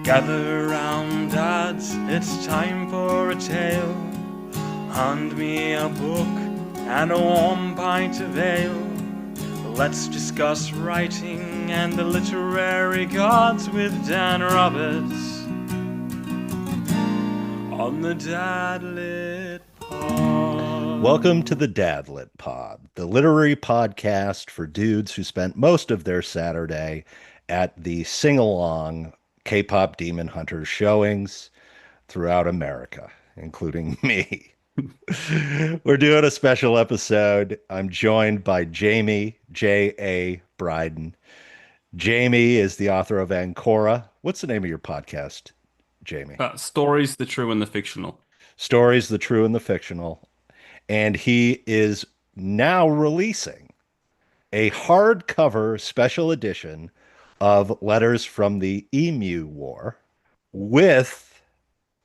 Gather round, dads, it's time for a tale. Hand me a book and a warm pint of ale. Let's discuss writing and the literary gods with Dan Roberts on the Dadlit Pod. Welcome to the Dadlit Pod, the literary podcast for dudes who spent most of their Saturday at the sing-along K-pop Demon Hunters showings throughout America, including me. We're doing a special episode. I'm joined by Jamie, J.A. Bryden. Jamie is the author of Ancora. What's the name of your podcast, Jamie? Stories, the true and the fictional. Stories, the True and the Fictional. And he is now releasing a hardcover special edition of Letters from the Emu War with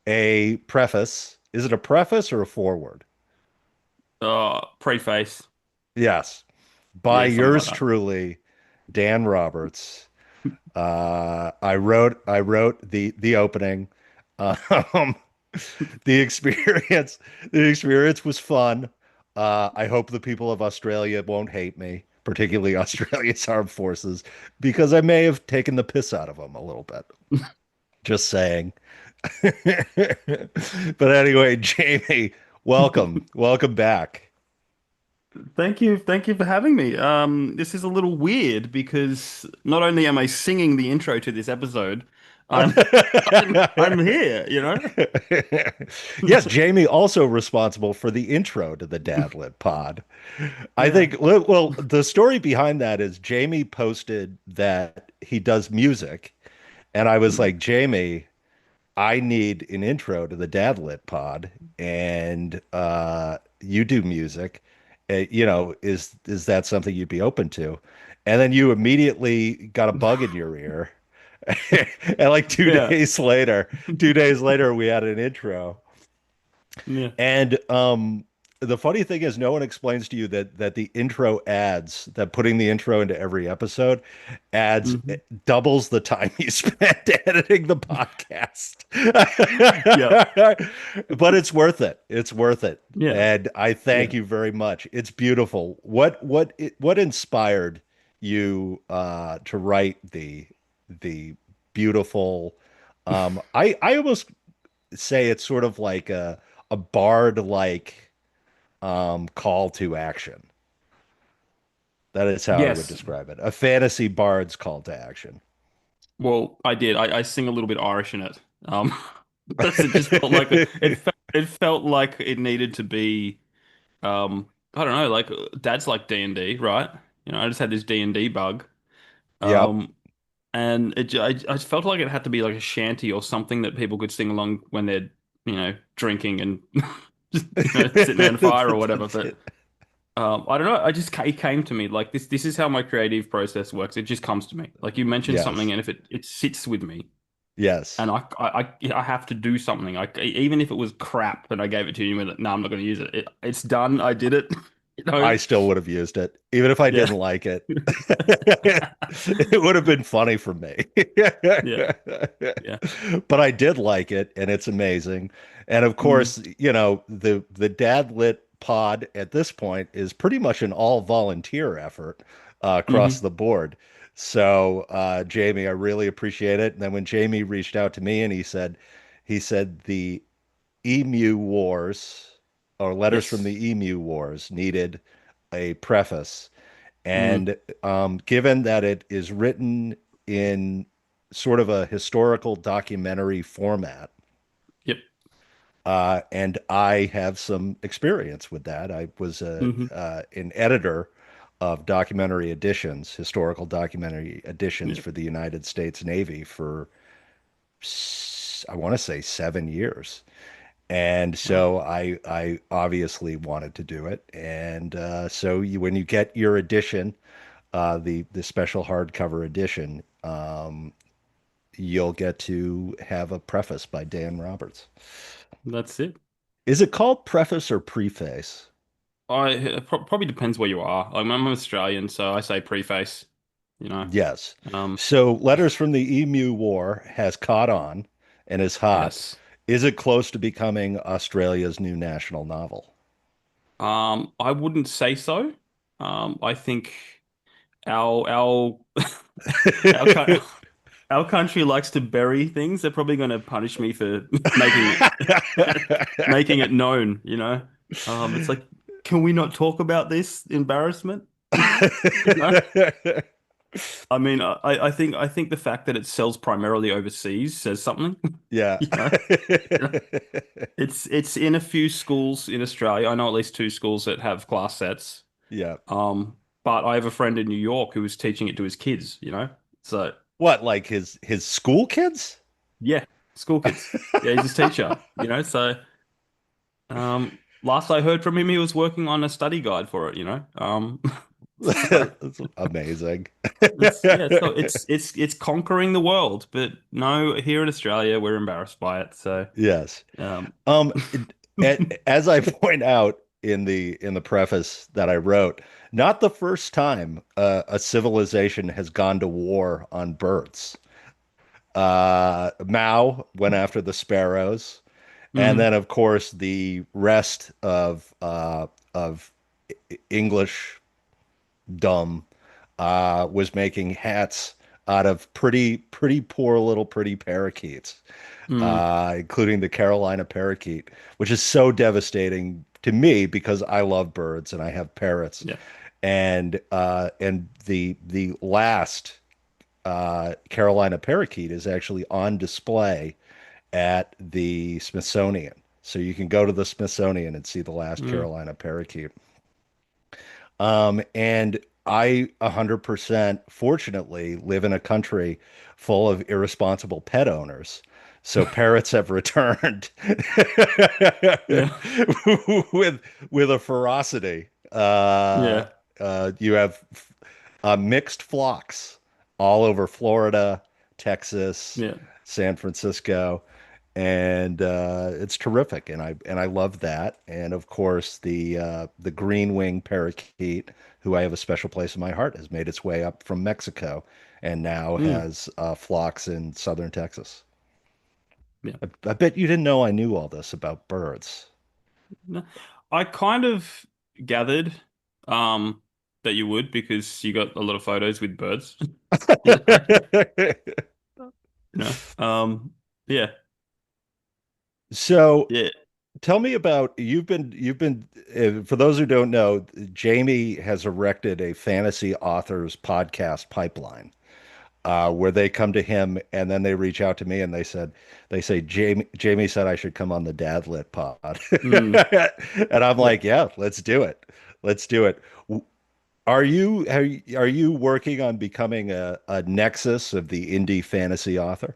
a preface. Is it a preface or a foreword? Preface. Yes, by Yeah, something like yours that. truly, Dan Roberts. I wrote the opening. Um, the experience was fun. I hope the people of Australia won't hate me, particularly Australia's armed forces, because I may have taken the piss out of them a little bit. Just saying. But anyway, Jamie, welcome back. Thank you for having me. This is a little weird because not only am I singing the intro to this episode, I'm I'm here, you know? Yes, Jamie also responsible for the intro to the Dadlit pod. I Yeah. think, well, the story behind that is Jamie posted that he does music, and I was like, Jamie, I need an intro to the Dadlit pod, and you do music. Is that something you'd be open to? And then you immediately got a bug in your ear. And like two Yeah. days later, 2 days later, we had an intro. Yeah. And the funny thing is, no one explains to you that the intro adds, that putting the intro into every episode adds Hmm. doubles the time you spent editing the podcast. Yeah. But it's worth it. It's worth it. Yeah. And I thank Yeah. you very much. It's beautiful. What inspired you to write the beautiful I almost say it's sort of like a bard like call to action. That is how I would Yes. describe it. A fantasy bard's call to action. Well, I did. I sing a little bit Irish in it. Um, that's it. Just felt like it felt like it needed to be. I don't know. Like Dad's like D&D, right? You know, I just had this D&D bug. Yep. Um, and I felt like it had to be like a shanty or something that people could sing along when they're, drinking and just, sitting around a fire or whatever. But I don't know. It came to me like this. This is how my creative process works. It just comes to me. Like you mentioned something, Yes. and if it sits with me, Yes. and I have to do something. Even if it was crap, and I gave it to you, and no, I'm not going to use it. It's done. I did it. You know. I still would have used it, even if I Yeah. didn't like it. It would have been funny for me. Yeah. Yeah. But I did like it, and it's amazing. And of Mm, course, the Dad Lit pod at this point is pretty much an all volunteer effort across hmm the board. So, Jamie, I really appreciate it. And then when Jamie reached out to me and he said the Emu Wars or letters from Yes. the Emu Wars needed a preface. Mm, And given that it is written in sort of a historical documentary format, yep. and I have some experience with that. I was hmm an editor of documentary editions, historical documentary editions Yeah. for the United States Navy for, I want to say 7 years. And Wow. so I obviously wanted to do it. And so when you get your edition, the special hardcover edition, you'll get to have a preface by Dan Roberts. That's it. Is it called preface or preface? Probably depends where you are. Like, I'm Australian, so I say preface. you know. Yes. Um, So Letters from the Emu War has caught on and is hot. yes. Is it close to becoming Australia's new national novel? I wouldn't say so. I think our our co- our country likes to bury things. They're probably going to punish me for making making it known, you know. It's like, can we not talk about this embarrassment? You know? I mean, I think the fact that it sells primarily overseas says something, Yeah. you know. You know? It's in a few schools in Australia. I know at least two schools that have class sets. Yeah. But I have a friend in New York who was teaching it to his kids, you know. So What, like his school kids? yeah, school kids. Yeah, he's his teacher, you know. So last I heard from him, he was working on a study guide for it, you know. So That's amazing. it's yeah, so it's conquering the world, but no, here in Australia, we're embarrassed by it. So Yes. um, Um, as I point out in the preface that I wrote, not the first time a civilization has gone to war on birds. Mao went after the sparrows, and mhm, then of course the rest of English dumb was making hats out of pretty poor little pretty parakeets, mm, including the Carolina parakeet, which is so devastating to me because I love birds and I have parrots, yeah, and the last Carolina parakeet is actually on display at the Smithsonian. So you can go to the Smithsonian and see the last mm, Carolina parakeet. And I 100% fortunately live in a country full of irresponsible pet owners. So parrots have returned yeah, with with a ferocity. yeah, You have mixed flocks all over Florida, Texas, yeah. San Francisco, and it's terrific. And I love that. And of course, the green wing parakeet, who I have a special place in my heart, has made its way up from Mexico and now Mm, has flocks in southern Texas. yeah. I bet you didn't know I knew all this about birds. No, I kind of gathered um that you would because you got a lot of photos with birds. You know, you know. Yeah, So yeah. tell me about you've been for those who don't know, Jamie has erected a fantasy authors podcast pipeline where they come to him and then they reach out to me and they say Jamie said I should come on the Dad Lit pod. Mm. And I'm Yeah. like, yeah, let's do it. Let's do it. Are you working on becoming a nexus of the indie fantasy author?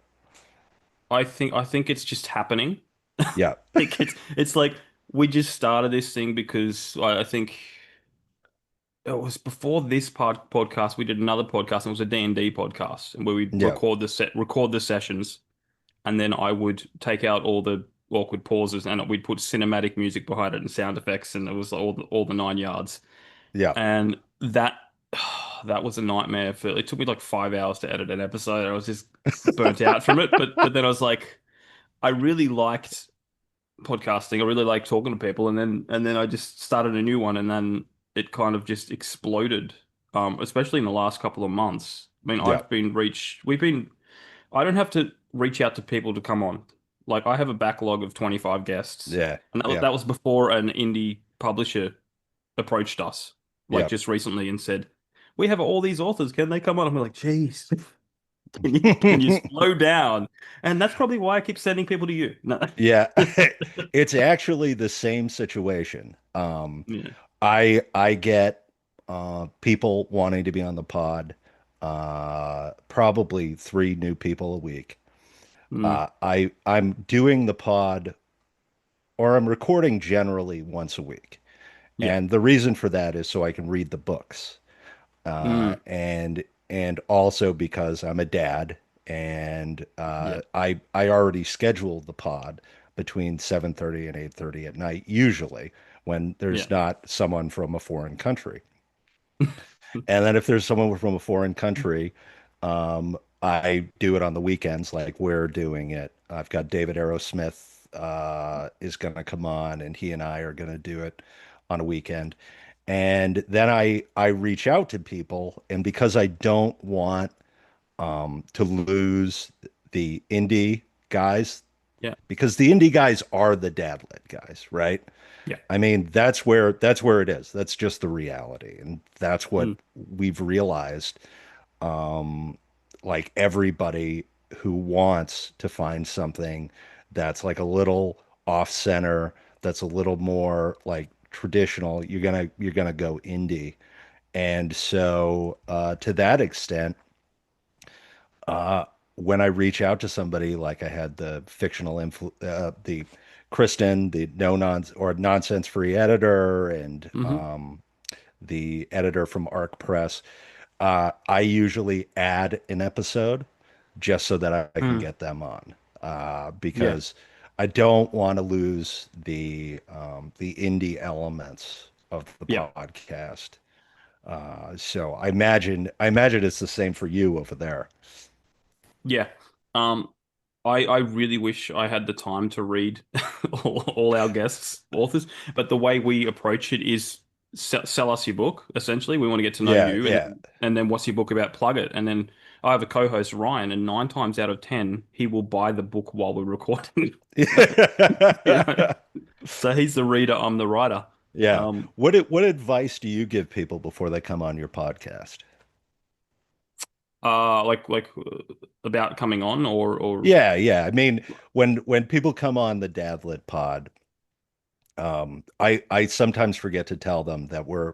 I think it's just happening. Yeah. Like it's like we just started this thing because I think it was before this podcast we did another podcast and it was a D&D podcast and where we'd Yeah. record the sessions and then I would take out all the awkward pauses and we'd put cinematic music behind it and sound effects and it was all the nine yards. Yeah. And that that was a nightmare for it took me like 5 hours to edit an episode. I was just burnt out from it. But then I was like, I really liked podcasting. I really liked talking to people, and then I just started a new one, and then it kind of just exploded. Especially in the last couple of months. I mean, Yeah. I don't have to reach out to people to come on. Like I have a backlog of 25 guests, Yeah. and Yeah. that was before an indie publisher approached us, like Yeah. just recently, and said, "We have all these authors. Can they come on?" I'm like, "Jeez, can you slow down?" And that's probably why I keep sending people to you. No. Yeah, it's actually the same situation. Yeah. I get people wanting to be on the pod, probably three new people a week. Mm. I'm doing the pod or I'm recording generally once a week, Yeah. and the reason for that is so I can read the books. Mm. And also because I'm a dad and Yeah. I already scheduled the pod between 7:30 and 8:30 at night, usually when there's Yeah. not someone from a foreign country. And then if there's someone from a foreign country, I do it on the weekends, like we're doing it. I've got David Aerosmith is going to come on, and he and I are going to do it on a weekend. And then I reach out to people, and because I don't want to lose the indie guys, Yeah. because the indie guys are the dad lit guys, right? Yeah. I mean, that's where it is. That's just the reality, and that's what Mm. we've realized. Like everybody who wants to find something that's like a little off center, that's a little more like traditional, you're gonna go indie. And so to that extent, uh, when I reach out to somebody, like I had the Kristen, the no nonsense or nonsense free editor, and Hmm. the editor from Arc Press, I usually add an episode just so that I can Mm. get them on, Yeah. because I don't want to lose the indie elements of the Yeah. podcast. So I imagine it's the same for you over there. Yeah. Um, I really wish I had the time to read all our guests' authors, but the way we approach it is sell us your book, essentially. We want to get to know Yeah, you, yeah. and then what's your book about? Plug it. And then I have a co-host, Ryan, and 9 times out of 10, he will buy the book while we're recording. You know? So he's the reader, I'm the writer. Yeah. Um, What advice do you give people before they come on your podcast? about coming on or Yeah, yeah. I mean, when people come on the Dadlit pod, I sometimes forget to tell them that we're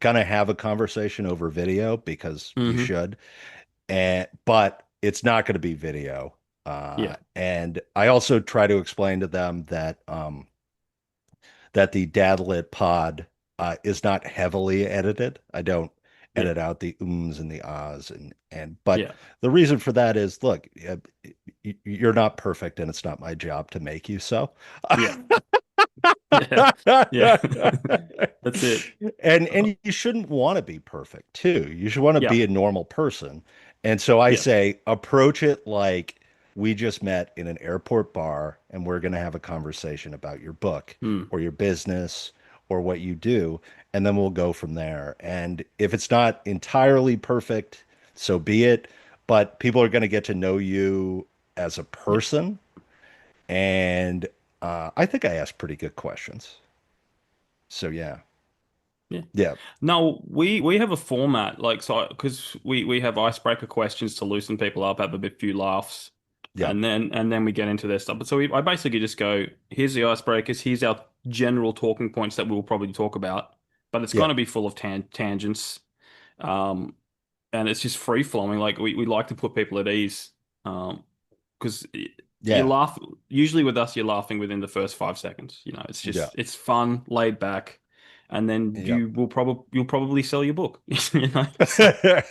gonna have a conversation over video because we hmm. should, and but it's not gonna be video. Yeah, And I also try to explain to them that the Dadlit pod is not heavily edited. I don't yeah, edit out the ums and the ahs, and but yeah, the reason for that is, look, you're not perfect, and it's not my job to make you so. yeah, yeah, yeah. That's it. And you shouldn't want to be perfect too. You should want to Yeah, be a normal person. And so I yeah. say, approach it like we just met in an airport bar and we're going to have a conversation about your book Hmm. or your business or what you do, and then we'll go from there. And if it's not entirely perfect, so be it. But people are going to get to know you as a Yeah, person. And I think I asked pretty good questions. So yeah. yeah. Yeah. No, we have a format like so because we have icebreaker questions to loosen people up, have a bit few laughs, Yeah. and then we get into their stuff. But so I basically just go, here's the icebreakers, here's our general talking points that we'll probably talk about, but it's Yeah. going to be full of tangents. Um, and it's just free flowing. Like we like to put people at ease. Because you Yeah. laugh. Usually with us, you're laughing within the first 5 seconds. It's Yeah. just it's fun, laid back, and then Yeah. you'll probably sell your book. So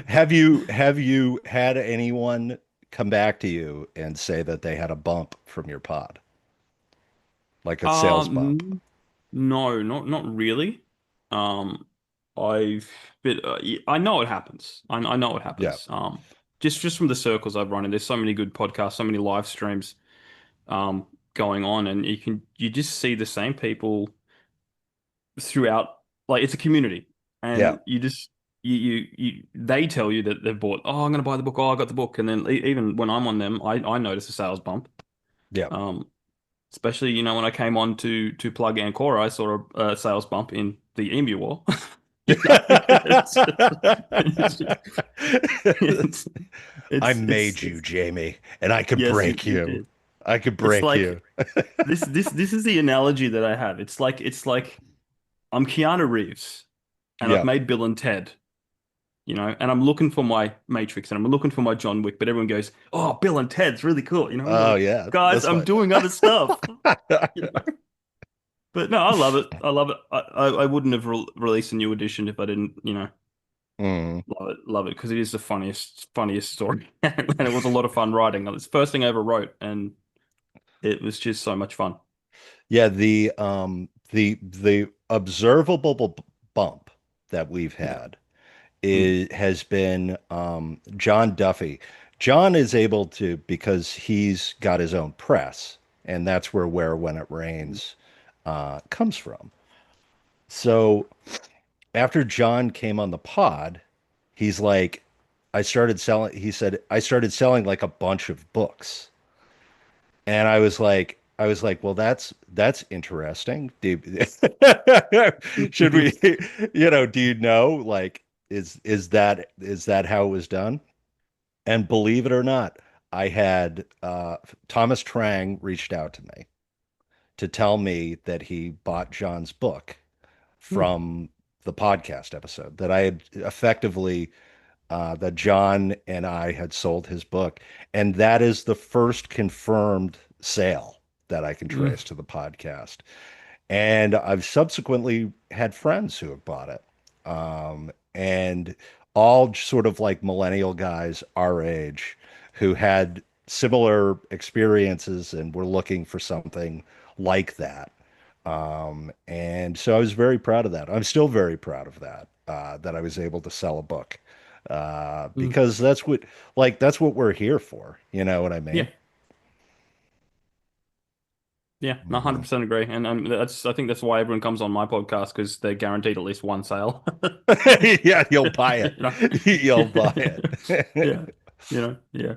Have you had anyone come back to you and say that they had a bump from your pod, like a sales bump? no, not really. Um, I've but I know it happens. I know it Yeah. happens. Just from the circles I've run in, there's so many good podcasts, so many live streams going on, and you just see the same people throughout. Like it's a community, Yeah. and you just they tell you that they've bought. Oh, I'm going to buy the book. Oh, I got the book, and then even when I'm on them, I notice a sales bump. Yeah. Um, Especially when I came on to plug Ancora, I saw a sales bump in the Emu War. It's just, it's, I it's made you, Jamie, and I could yes, break you you. did. I could It's break like you. this is the analogy that I have. It's like I'm Keanu Reeves and I've Yeah. made Bill and Ted, and I'm looking for my Matrix and I'm looking for my John Wick, but everyone goes, "Oh, Bill and Ted's really cool." I'm Oh like, yeah. guys, That's I'm my doing other stuff. You know? But no, I love it. I love it. I wouldn't have released a new edition if I didn't, Mm. love it because it is the funniest story, and it was a lot of fun writing. It's the first thing I ever wrote, and it was just so much fun. Yeah, the observable bump that we've Yeah. had Mm. has been John Duffy. John is able to, because he's got his own press, and that's where When It Rains comes from. So after John came on the pod, he's like, I started selling, he said, I started selling like a bunch of books. And I was like, well, that's interesting. Should we, do you know, like, is that how it was done? And believe it or not, I had Thomas Trang reached out to me to tell me that he bought John's book Mm. from the podcast episode, that I had effectively that John and I had sold his book. And that is the first confirmed sale that I can Mm. trace to the podcast. And I've subsequently had friends who have bought it. And all sort of like millennial guys our age who had similar experiences and were looking for something like that. And so I was very proud of that. I'm still very proud of that, that I was able to sell a book, Mm. because that's what we're here for. You know what I Yeah. mean? Yeah. No, Mhm. 100% agree. And I think that's why everyone comes on my podcast because they're guaranteed at least one sale. Yeah, you'll buy You it. know? You'll buy it. Yeah. Yeah.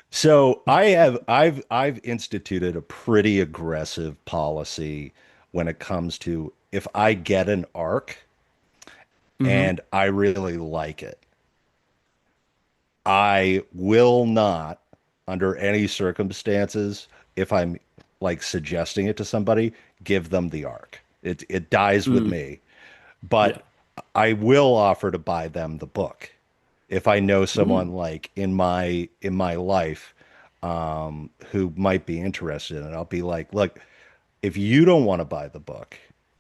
So I've instituted a pretty aggressive policy when it comes to, if I get an arc Hmm. and I really like it, I will not, under any circumstances, if I'm like suggesting it to somebody, give them the arc. It dies with Mm. me. But Yeah. I will offer to buy them the book if I know someone Mm. like in my life, who might be interested in it. I'll be like, look, if you don't want to buy the book,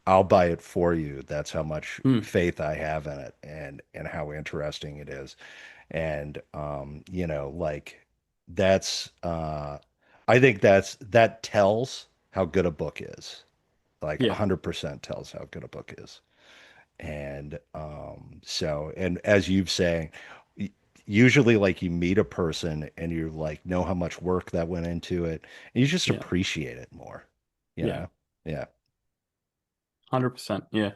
I'll buy it for you. That's how much Mm. faith I have in it, and how interesting it is. And like, that's I think that tells how good a book is. Like Yeah. 100% tells how good a book is. And and as you've saying, usually like you meet a person and you like know how much work that went into it, and you just Yeah. appreciate it more, you Yeah. know? Yeah. 100%. Yeah.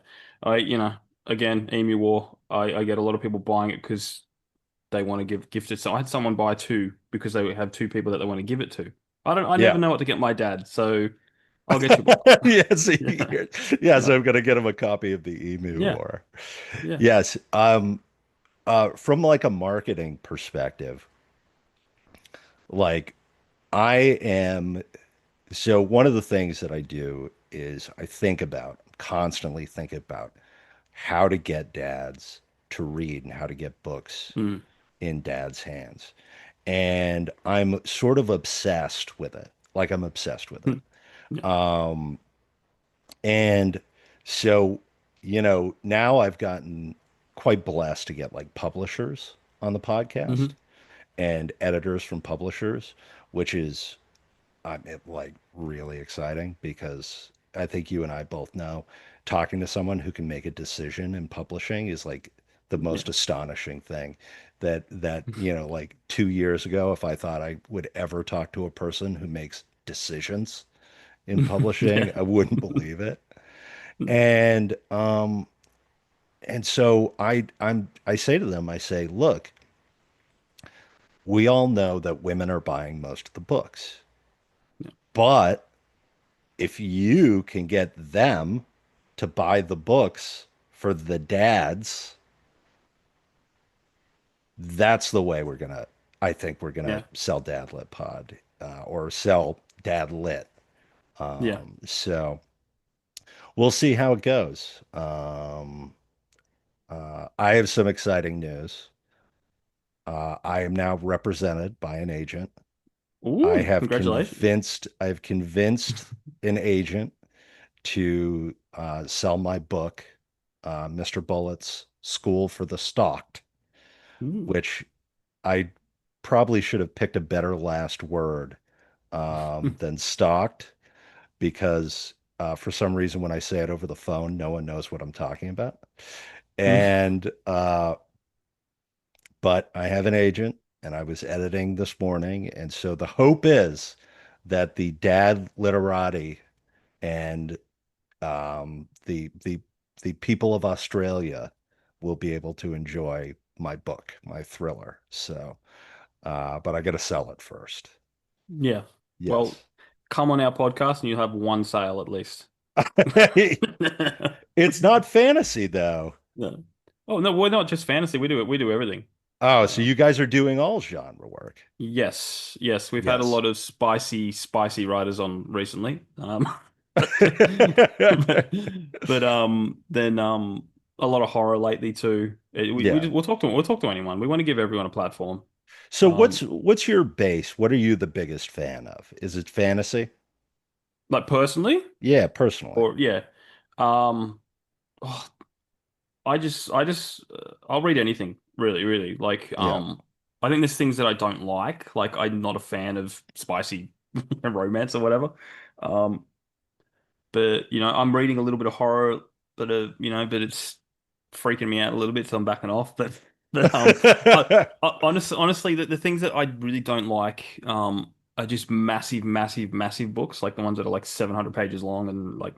Again, Emu War, I get a lot of people buying it because they want to gift it. So I had someone buy two because they have two people that they want to give it to. I never Yeah. know what to get my dad, so I'll get your book. Yes. Yeah. Yes, Yeah. I'm gonna get him a copy of the Emu Yeah. War. Yeah. Yes. From like a marketing perspective, like I am so one of the things that I do is I constantly think about how to get dads to read and how to get books Mm. in dads' hands. And I'm sort of obsessed with it. Like I'm obsessed with it. Mm. Yeah. And so, now I've gotten quite blessed to get like publishers on the podcast Hmm. and editors from publishers, which is like really exciting, because I think you and I both know talking to someone who can make a decision in publishing is like the Yeah. most astonishing thing. Like 2 years ago, if I thought I would ever talk to a person who makes decisions in publishing, Yeah. I wouldn't believe it. And so I say to them, I say, look, we all know that women are buying most of the books, Yeah. but if you can get them to buy the books for the dads, that's the way I think we're gonna Yeah. sell Dad Lit Pod, or sell Dad Lit. Yeah. So we'll see how it goes. I have some exciting news. I am now represented by an agent. Ooh, congratulations. I have convinced an agent to sell my book, Mr. Bullett's School for the Stalked, Ooh. which I probably should have picked a better last word than stalked, because for some reason, when I say it over the phone, no one knows what I'm talking about. And but I have an agent and I was editing this morning, and so the hope is that the dad literati and the people of Australia will be able to enjoy my book, my thriller. So, but I got to sell it first. Yeah. Well, Yes. come on our podcast and you'll have one sale at least. It's not fantasy though. Yeah. Oh no, we're not just fantasy. We do it. We do everything. Oh, so Uh, you guys are doing all genre work. yes, yes. We've had a Yes. lot of spicy writers on recently. But then a lot of horror lately too. Yeah. We'll talk to anyone. We want to give everyone a platform. So Um, what's your base? What are you the biggest fan of? Is it fantasy? like personally, Yeah, personally. or yeah. Um, oh, I'll read anything, really, really. Yeah. I think there's things that I don't like. Like, I'm not a fan of spicy romance or whatever. Um, but I'm reading a little bit of horror, but it's freaking me out a little bit, so I'm backing off. But honestly, the things that I really don't like, are just massive, massive, massive books, like the ones that are like 700 pages long, and like,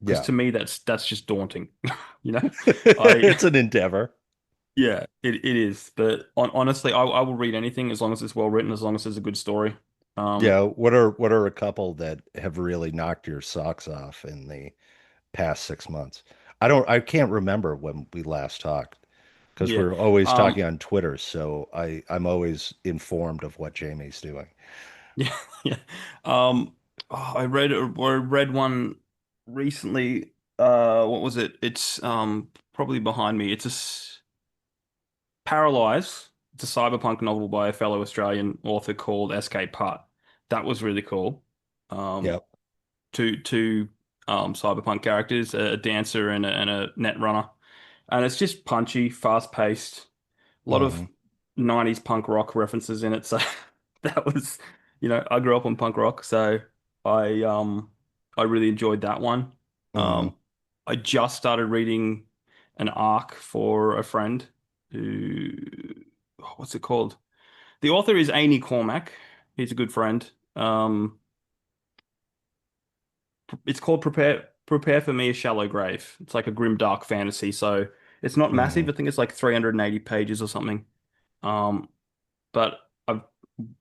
because Yeah. to me that's just daunting. You know, I It's an endeavor. Yeah, it is. But honestly, I will read anything as long as it's well written, as long as there's a good story. Um, Yeah, what are a couple that have really knocked your socks off in the past 6 months? I can't remember when we last talked because yeah. we're always Um, talking on Twitter, so I'm always informed of what Jamie's doing. yeah, yeah. I read one recently. What was it? It's probably behind me. Paralyze. It's a cyberpunk novel by a fellow Australian author called S.K. Putt. That was really cool. Um, Yep. two cyberpunk characters, a dancer and a net runner. And it's just punchy, fast paced, a lot of Hmm. 90s punk rock references in it. So that was, I grew up on punk rock, so I um I really enjoyed that one. Hmm. I just started reading an arc for a friend who, what's it called? The author is Amy Cormack. He's a good friend. It's called Prepare for Me a Shallow Grave. It's like a grim dark fantasy, so it's not Hmm. massive. I think it's like 380 pages or something. Um, but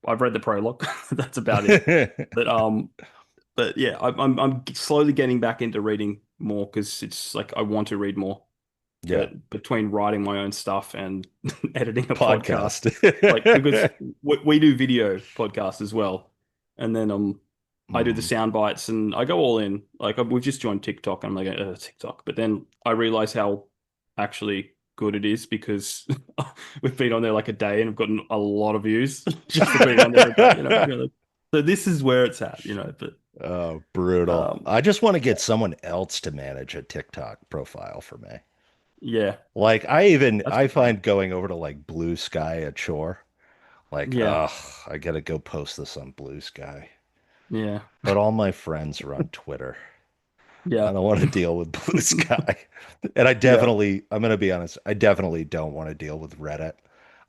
I've read the prologue. That's about it. But um, but yeah, I'm slowly getting back into reading more because it's like I want to read more. Yeah. But between writing my own stuff and editing a podcast, Podcast. like because we do video podcasts as well, and then I do the Hmm. sound bites and I go all in. Like we've just joined TikTok, and I'm like, TikTok. But then I realize how actually good it is because we've been on there like a day and we've gotten a lot of views just for being on there a day. So this is where it's at. But Oh, brutal. um, I just want to yeah, get someone else to manage a TikTok profile for me. yeah, Like that's I the plan. find going over to like Blue Sky a chore. Like, Yeah, ugh, I gotta go post this on Blue Sky. yeah, But all my friends are on Twitter. I yeah, don't want to deal with Blue Sky. And yeah, I'm gonna be honest, I definitely don't want to deal with Reddit.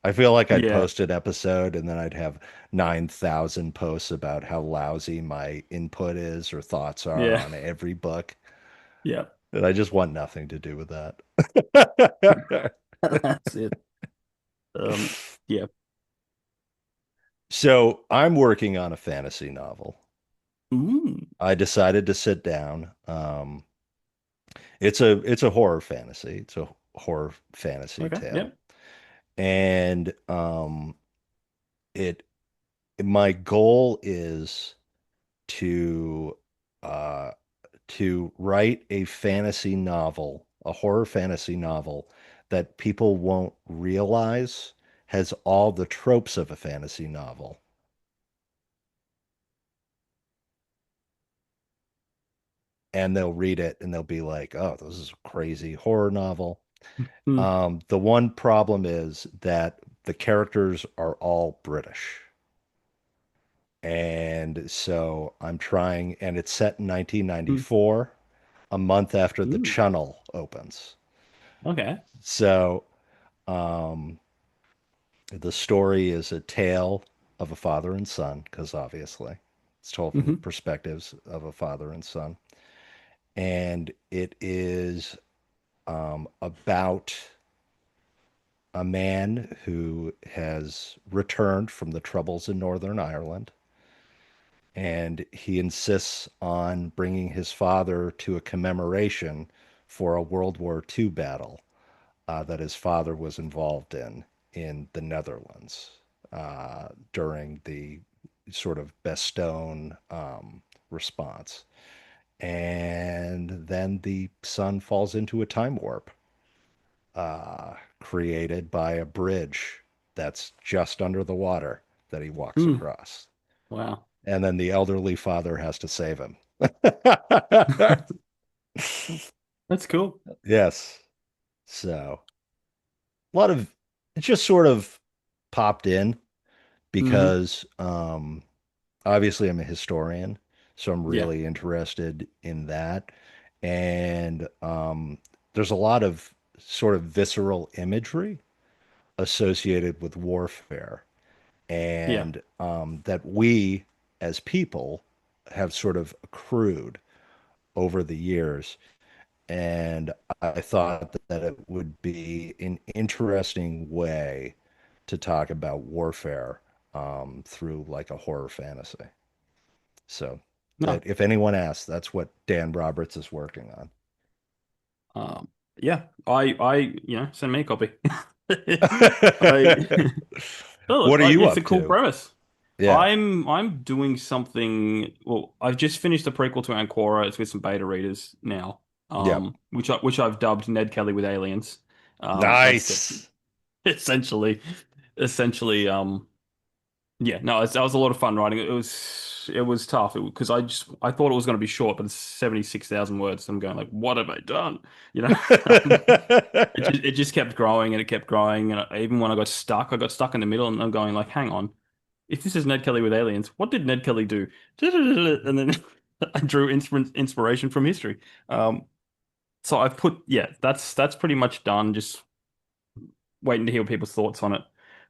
I feel like I'd yeah, post an episode and then I'd have 9,000 posts about how lousy my input is or thoughts are yeah, on every book. yeah. And I just want nothing to do with that. That's it. Um, yeah. So I'm working on a fantasy novel. Mm, I decided to sit down. It's a horror fantasy. It's a horror fantasy okay. Yeah. tale, and it my goal is to uh, to write a fantasy novel, a horror fantasy novel that people won't realize has all the tropes of a fantasy novel, and they'll read it and they'll be like, "Oh, this is a crazy horror novel." Mm, The one problem is that the characters are all British. And so I'm trying, and it's set in mm, 1994, a month after the mm. Channel opens. Okay. So, um, the story is a tale of a father and son, because obviously it's told from the Hmm. perspectives of a father and son. And it is about a man who has returned from the troubles in Northern Ireland, and he insists on bringing his father to a commemoration for a World War II battle that his father was involved in the Netherlands during the sort of Bastogne response. And then the son falls into a time warp created by a bridge that's just under the water that he walks Mm. across. Wow. And then the elderly father has to save him. That's cool. Yes. So a lot of it just sort of popped in Hmm. because obviously I'm a historian, so I'm Yeah. really interested in that. And there's a lot of sort of visceral imagery associated with warfare, Yeah. and that we as people have sort of accrued over the years. And I thought that it would be an interesting way to talk about warfare through like a horror fantasy. So that No. if anyone asks, that's what Dan Roberts is working on. Yeah. Send me a copy. I Oh, look, What are you it's a up cool to? premise. Yeah. I'm doing something. Well, I've just finished the prequel to Ancora. It's with some beta readers now, Yep. which I've dubbed Ned Kelly with aliens. That's Nice. essentially, essentially, yeah. No, that was a lot of fun writing. It was tough because I thought it was going to be short, but it's 76,000 words. I'm going like, what have I done? You know, it just kept growing and it kept growing. And even when I got stuck in the middle, and I'm going like, hang on. If this is Ned Kelly with aliens, what did Ned Kelly do? And then I drew inspiration from history. Um, so I've put, yeah, that's pretty much done. Just waiting to hear people's thoughts on it.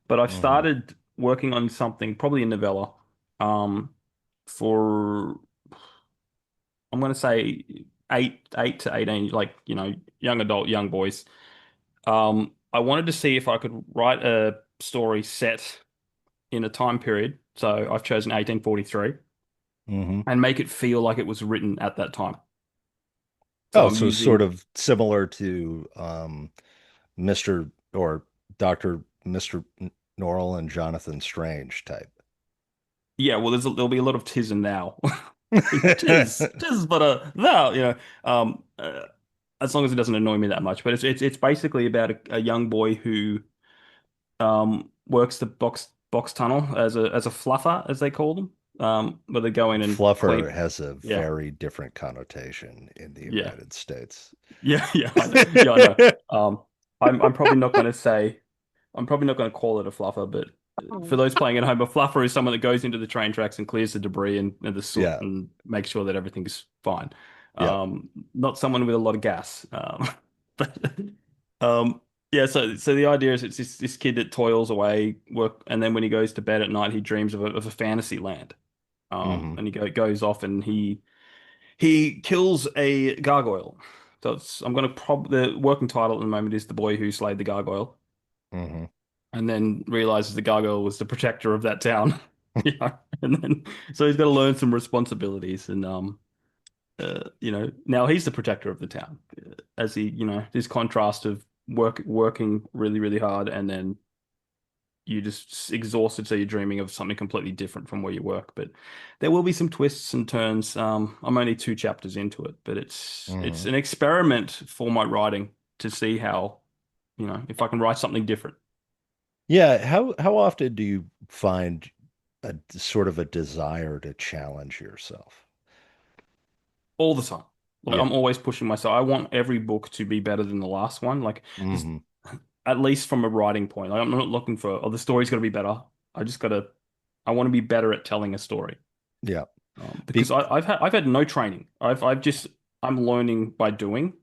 But I've Hmm. started working on something, probably a novella, um, for I'm going to say 8 to 18, like young adult, young boys. I wanted to see if I could write a story set in a time period. So I've chosen 1843 Hmm. and make it feel like it was written at that time. So Oh, I'm so sort using, of similar to Mr. or Dr. Mr. Norrell and Jonathan Strange type. yeah, well, there'll be a lot of tis and thou. Tis, but thou, as long as it doesn't annoy me that much. But it's basically about a young boy who works the box tunnel as a fluffer, as they call them, where they go in and Fluffer clean. has a Yeah, very different connotation in the yeah, United States. yeah, yeah. I know. Yeah, I know. Um, I'm probably not going to say. I'm probably not going to call it a fluffer, but for those playing at home, a fluffer is someone that goes into the train tracks and clears the debris and the soot Yeah, and makes sure that everything's fine. yeah. Not someone with a lot of gas. But um, yeah. So the idea is it's this kid that toils away, work, and then when he goes to bed at night, he dreams of a fantasy land. Hmm. And goes off and he kills a gargoyle. So I'm going to the working title at the moment is The Boy Who Slayed the Gargoyle, Hmm. and then realizes the gargoyle was the protector of that town. Yeah, and then so he's got to learn some responsibilities, and now he's the protector of the town, as this contrast of working really really hard, and then you're just exhausted, so you're dreaming of something completely different from where you work. But there will be some twists and turns. I'm only 2 chapters into it, but it's Hmm. an experiment for my writing to see how, if I can write something different Yeah, how often do you find a sort of a desire to challenge yourself? all the time. Like Yeah. I'm always pushing myself. I want every book to be better than the last one. Like just Hmm. at least from a writing point. Like I'm not looking for, oh, the story's got to be better. I just got to. I want to be better at telling a story. Yeah. Because Be I've had no training. I'm learning by doing.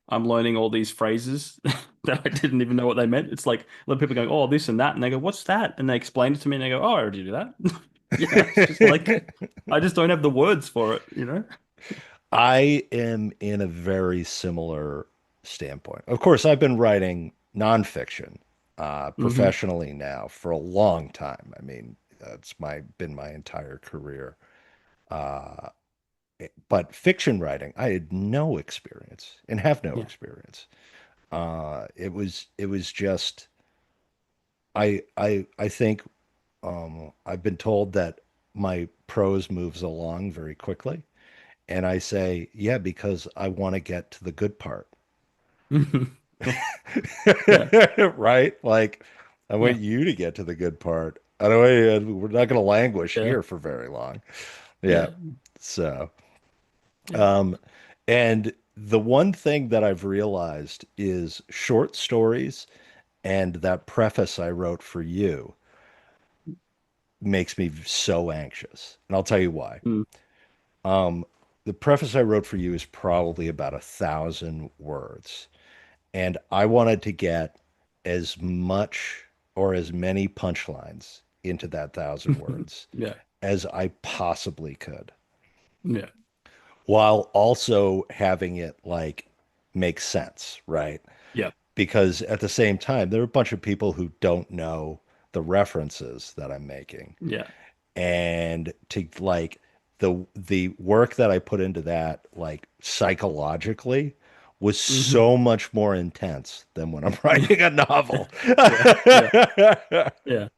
I'm learning all these phrases that I didn't even know what they meant. It's like a lot of people going, "Oh, this and that," and they go, "What's that?" And they explain it to me, and they go, "Oh, I already do that." It's just like I just don't have the words for it. I am in a very similar standpoint. Of course, I've been writing nonfiction Hmm. professionally now for a long time. I mean, it's my entire career. Uh, but fiction writing, I had no experience and have no Yeah. experience. It was just I think I've been told that my prose moves along very quickly. And I say, yeah, because I want to get to the good part. Yeah. Right? Like, I want Yeah. you to get to the good part. I don't we're not going to languish Yeah. here for very long. Yeah. Yeah. So, Yeah. um, and the one thing that I've realized is short stories and that preface I wrote for you makes me so anxious. And I'll tell you why. Mm. Um, the preface I wrote for you is probably about 1,000 words. And I wanted to get as much or as many punchlines into that 1,000 words Yeah. as I possibly could, Yeah. while also having it like make sense, right? Yeah. Because at the same time, there are a bunch of people who don't know the references that I'm making. Yeah. And to like the work that I put into that, like psychologically, was Hmm. so much more intense than when I'm Yeah. writing a novel. Yeah. Yeah. Yeah.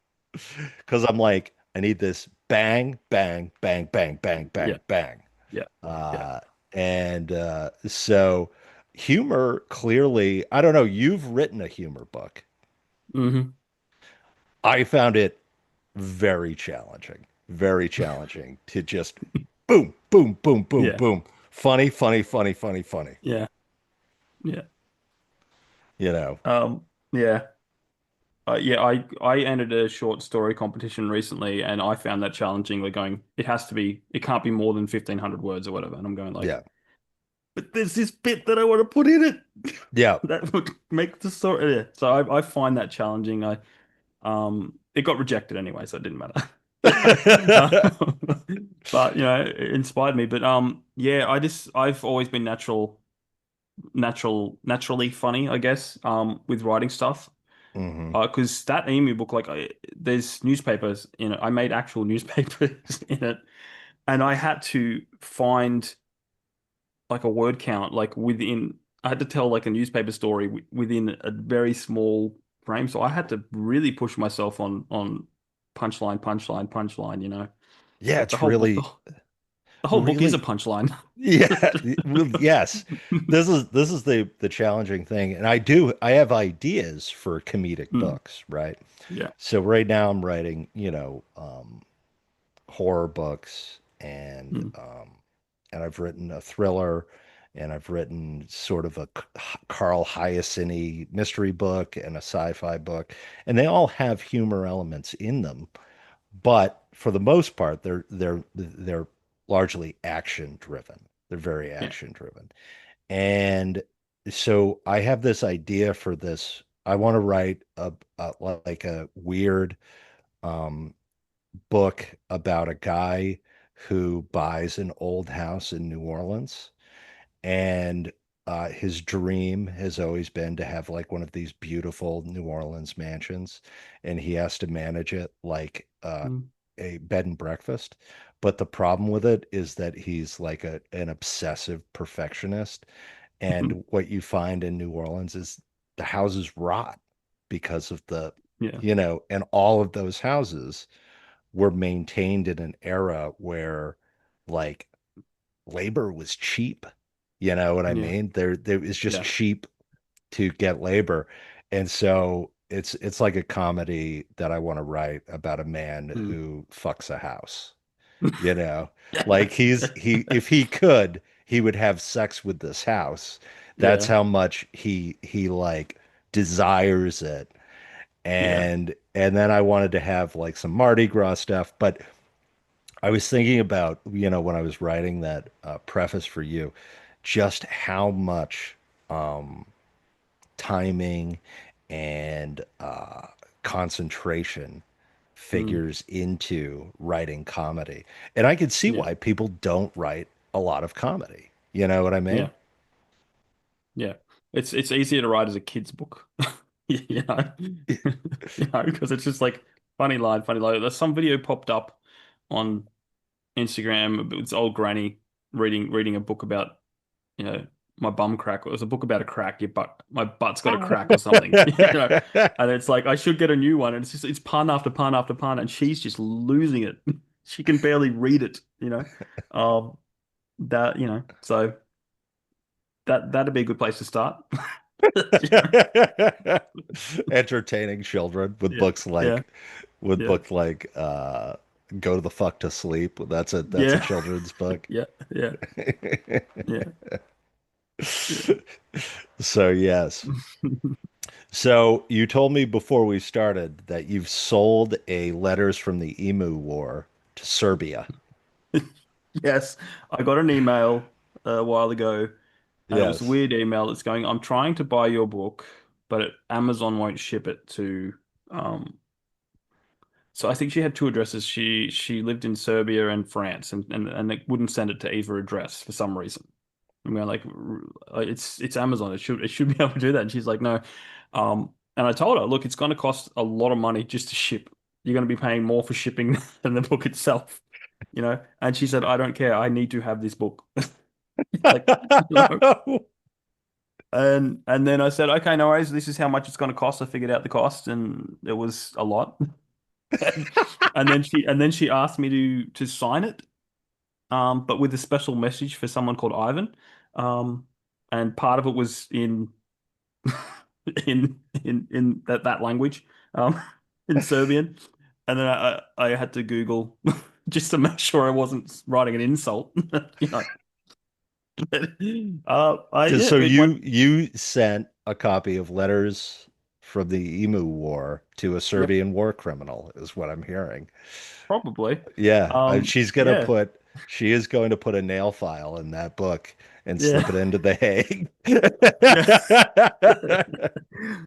Because I'm like, I need this bang, bang, bang, bang, bang, Yeah. bang, bang. Yeah. Yeah. Uh, and so humor clearly, I don't know, you've written a humor book. Hmm. I found it very challenging to just boom, boom, boom, boom, Yeah. boom. Funny, funny, funny, funny, funny. Yeah. Yeah. You know, Yeah. Yeah, I entered a short story competition recently, and I found that challenging. Like going, it can't be more than 1,500 words or whatever. And I'm going like, yeah, but there's this bit that I want to put in it yeah. that would make the story. Yeah. So I find that challenging. It got rejected anyway, so it didn't matter. But it inspired me. But yeah, I've always been naturally funny, I guess. With writing stuff. Hmm. Because that Emu book, like, there's newspapers in it. I made actual newspapers in it, and I had to find like a word count, like within. I had to tell like a newspaper story within a very small frame, so I had to really push myself on punchline, punchline, punchline. Yeah, Like it's really, the whole book is a really, punchline. yeah, well, yes. This is the challenging thing. And I have ideas for comedic Mm, books, right? yeah. So right now I'm writing, horror books Mm, and I've written a thriller and I've written sort of a Carl Hyacin mystery book and a sci-fi book, and they all have humor elements in them, but for the most part, they're largely action driven. They're very yeah. action driven, and so I have this idea for this. I want to write like a weird um, book about a guy who buys an old house in New Orleans, and his dream has always been to have like one of these beautiful New Orleans mansions, and he has to manage it like Mm, a bed and breakfast. But the problem with it is that he's like an obsessive perfectionist. And what you find in New Orleans is the houses rot because of yeah. and all of those houses were maintained in an era where like labor was cheap. You know what I Yeah. mean? There was just Yeah. cheap to get labor. And so it's like a comedy that I want to write about a man Mm. who fucks a house. You know, like he if he could, he would have sex with this house. That's Yeah. how much he like desires it. Yeah. And then I wanted to have like some Mardi Gras stuff, but I was thinking about, when I was writing that preface for you, just how much. um, timing and concentration Mm, figures into writing comedy. And I can see yeah, why people don't write a lot of comedy. You know what I mean? yeah, yeah. It's easier to write as a kid's book, you know, because it's just like funny line, funny line. There's some video popped up on Instagram. It's old granny reading a book about, you know, my bum crack. It was a book about a crack. My butt's got a crack or something, you know. And it's like I should get a new one, and it's pun after pun after pun, and she's just losing it. She can barely read it, you know. That you know, so that'd be a good place to start. Entertaining children with Yeah, books yeah, like yeah, Go the Fuck to Sleep. That's a yeah, children's book. yeah, yeah, yeah, yeah. So yes. So you told me before we started that you've sold a Letters from the Emu War to Serbia. Yes, I got an email a while ago, and it was a Yes. weird email that's going, I'm trying to buy your book, but Amazon won't ship it to um so I think she had two addresses. She lived in Serbia and France, and it wouldn't send it to either address for some reason. And we're like, it's Amazon. It should be able to do that. And she's like, no. And I told her, look, it's going to cost a lot of money just to ship. You're going to be paying more for shipping than the book itself, you know? And she said, I don't care. I need to have this book. Like, no. And then I said, okay, no worries. This is how much it's going to cost. I figured out the cost, and it was a lot. And, and then she asked me to sign it, but with a special message for someone called Ivan. And part of it was in in that language, um, in Serbian. And then I had to Google just to make sure I wasn't writing an insult, you know. I yeah, So it went. you sent a copy of Letters from the Emu War to a Yep, Serbian war criminal, is what I'm hearing. probably. Yeah, Um, yeah, she is going to put a nail file in that book and slip it yeah, into The Hague. yeah.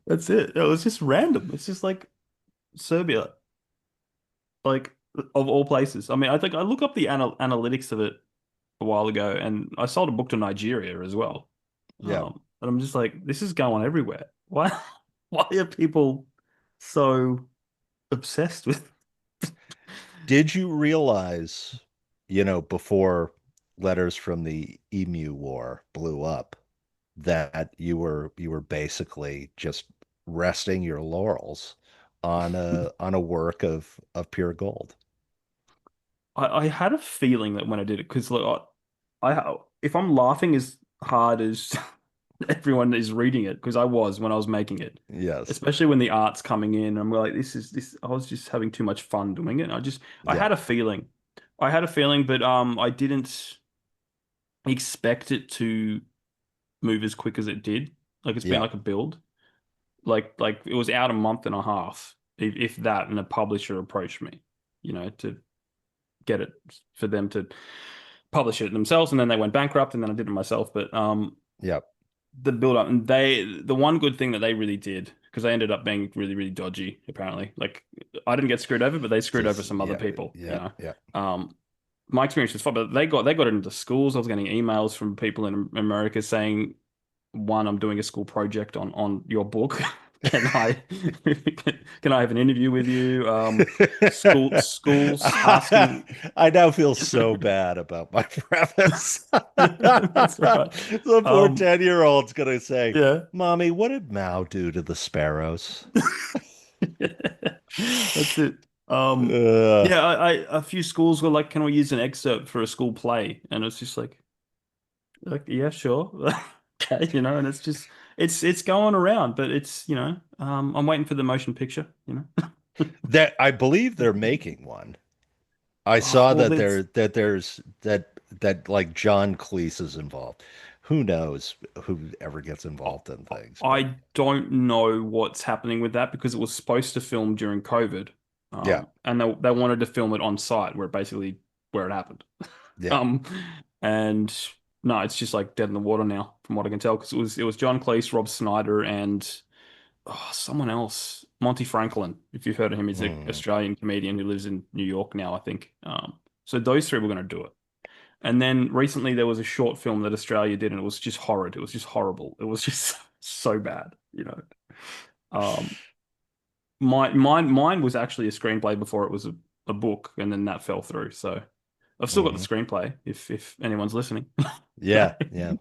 That's it. It was just random. It's just like Serbia, like of all places. I mean, I think I look up the analytics of it a while ago, and I sold a book to Nigeria as well. Yeah. And I'm just like, this is going everywhere. Why? Why are people so obsessed with? Did you realize, before Letters from the Emu War blew up, that you were basically just resting your laurels on a work of pure gold? I had a feeling that when I did it, because look, if I'm laughing as hard as everyone is reading it, because I was when I was making it, Yes. especially when the art's coming in, I'm like, this is this. I was just having too much fun doing it. I Yeah. had a feeling, but I didn't expect it to move as quick as it did. Like it's been Yeah. like a build. Like it was out a month and a half, if that, and a publisher approached me, to get it for them to publish it themselves, and then they went bankrupt, and then I did it myself. But Yeah. the build up, and the one good thing that they really did, because they ended up being really really dodgy apparently. Like I didn't get screwed over, but they screwed over Just some other yeah. people. Yeah. Yeah. My experience was fine, but they got it into schools. I was getting emails from people in America saying, one, I'm doing a school project on your book. Can I can I have an interview with you? Schools asking. I now feel so bad about my preface. That's right. The poor Um, 10-year-old's gonna say, yeah. Mommy, what did Mao do to the sparrows? That's it. Uh, Yeah, a few schools were like, "Can we use an excerpt for a school play?" And it's just like, yeah, sure. Okay, and it's just it's going around, but I'm waiting for the motion picture, that I believe they're making one. I Oh, saw well, that that's that like John Cleese is involved. Who knows who ever gets involved in things, but I don't know what's happening with that because it was supposed to film during COVID, yeah, and they wanted to film it on site where it happened, yeah. um, and No, it's just like dead in the water now, from what I can tell, because it was John Cleese, Rob Snyder, and someone else, Monty Franklin. If you've heard of him, he's an Mm. Australian comedian who lives in New York now, I think. So those three were going to do it. And then recently there was a short film that Australia did, and it was just horrid. It was just horrible. It was just so bad, you know. Um, mine was actually a screenplay before it was a book, and then that fell through. So I've still got the Hmm. screenplay if anyone's listening. Yeah, yeah.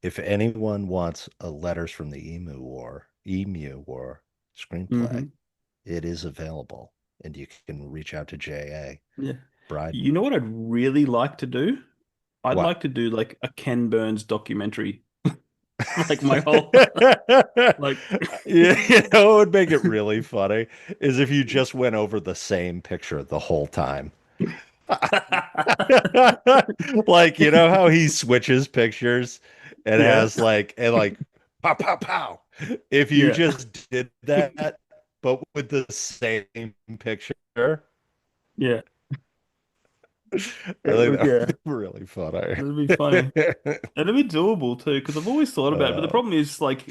If anyone wants a Letters from the Emu War screenplay, hmm it is available, and you can reach out to J.A. Yeah. Bryden. You know what I'd really like to do? I'd What? like to do like a Ken Burns documentary, like my whole like Yeah, you know what would make it really funny is if you just went over the same picture the whole time. Like, you know how he switches pictures and yeah, has like pow pow pow. If you yeah, just did that, but with the same picture, yeah. I It think would, that yeah, would be really funny. it'd be funny. And it'd be doable too, because I've always thought about it. But the Uh, problem is, like,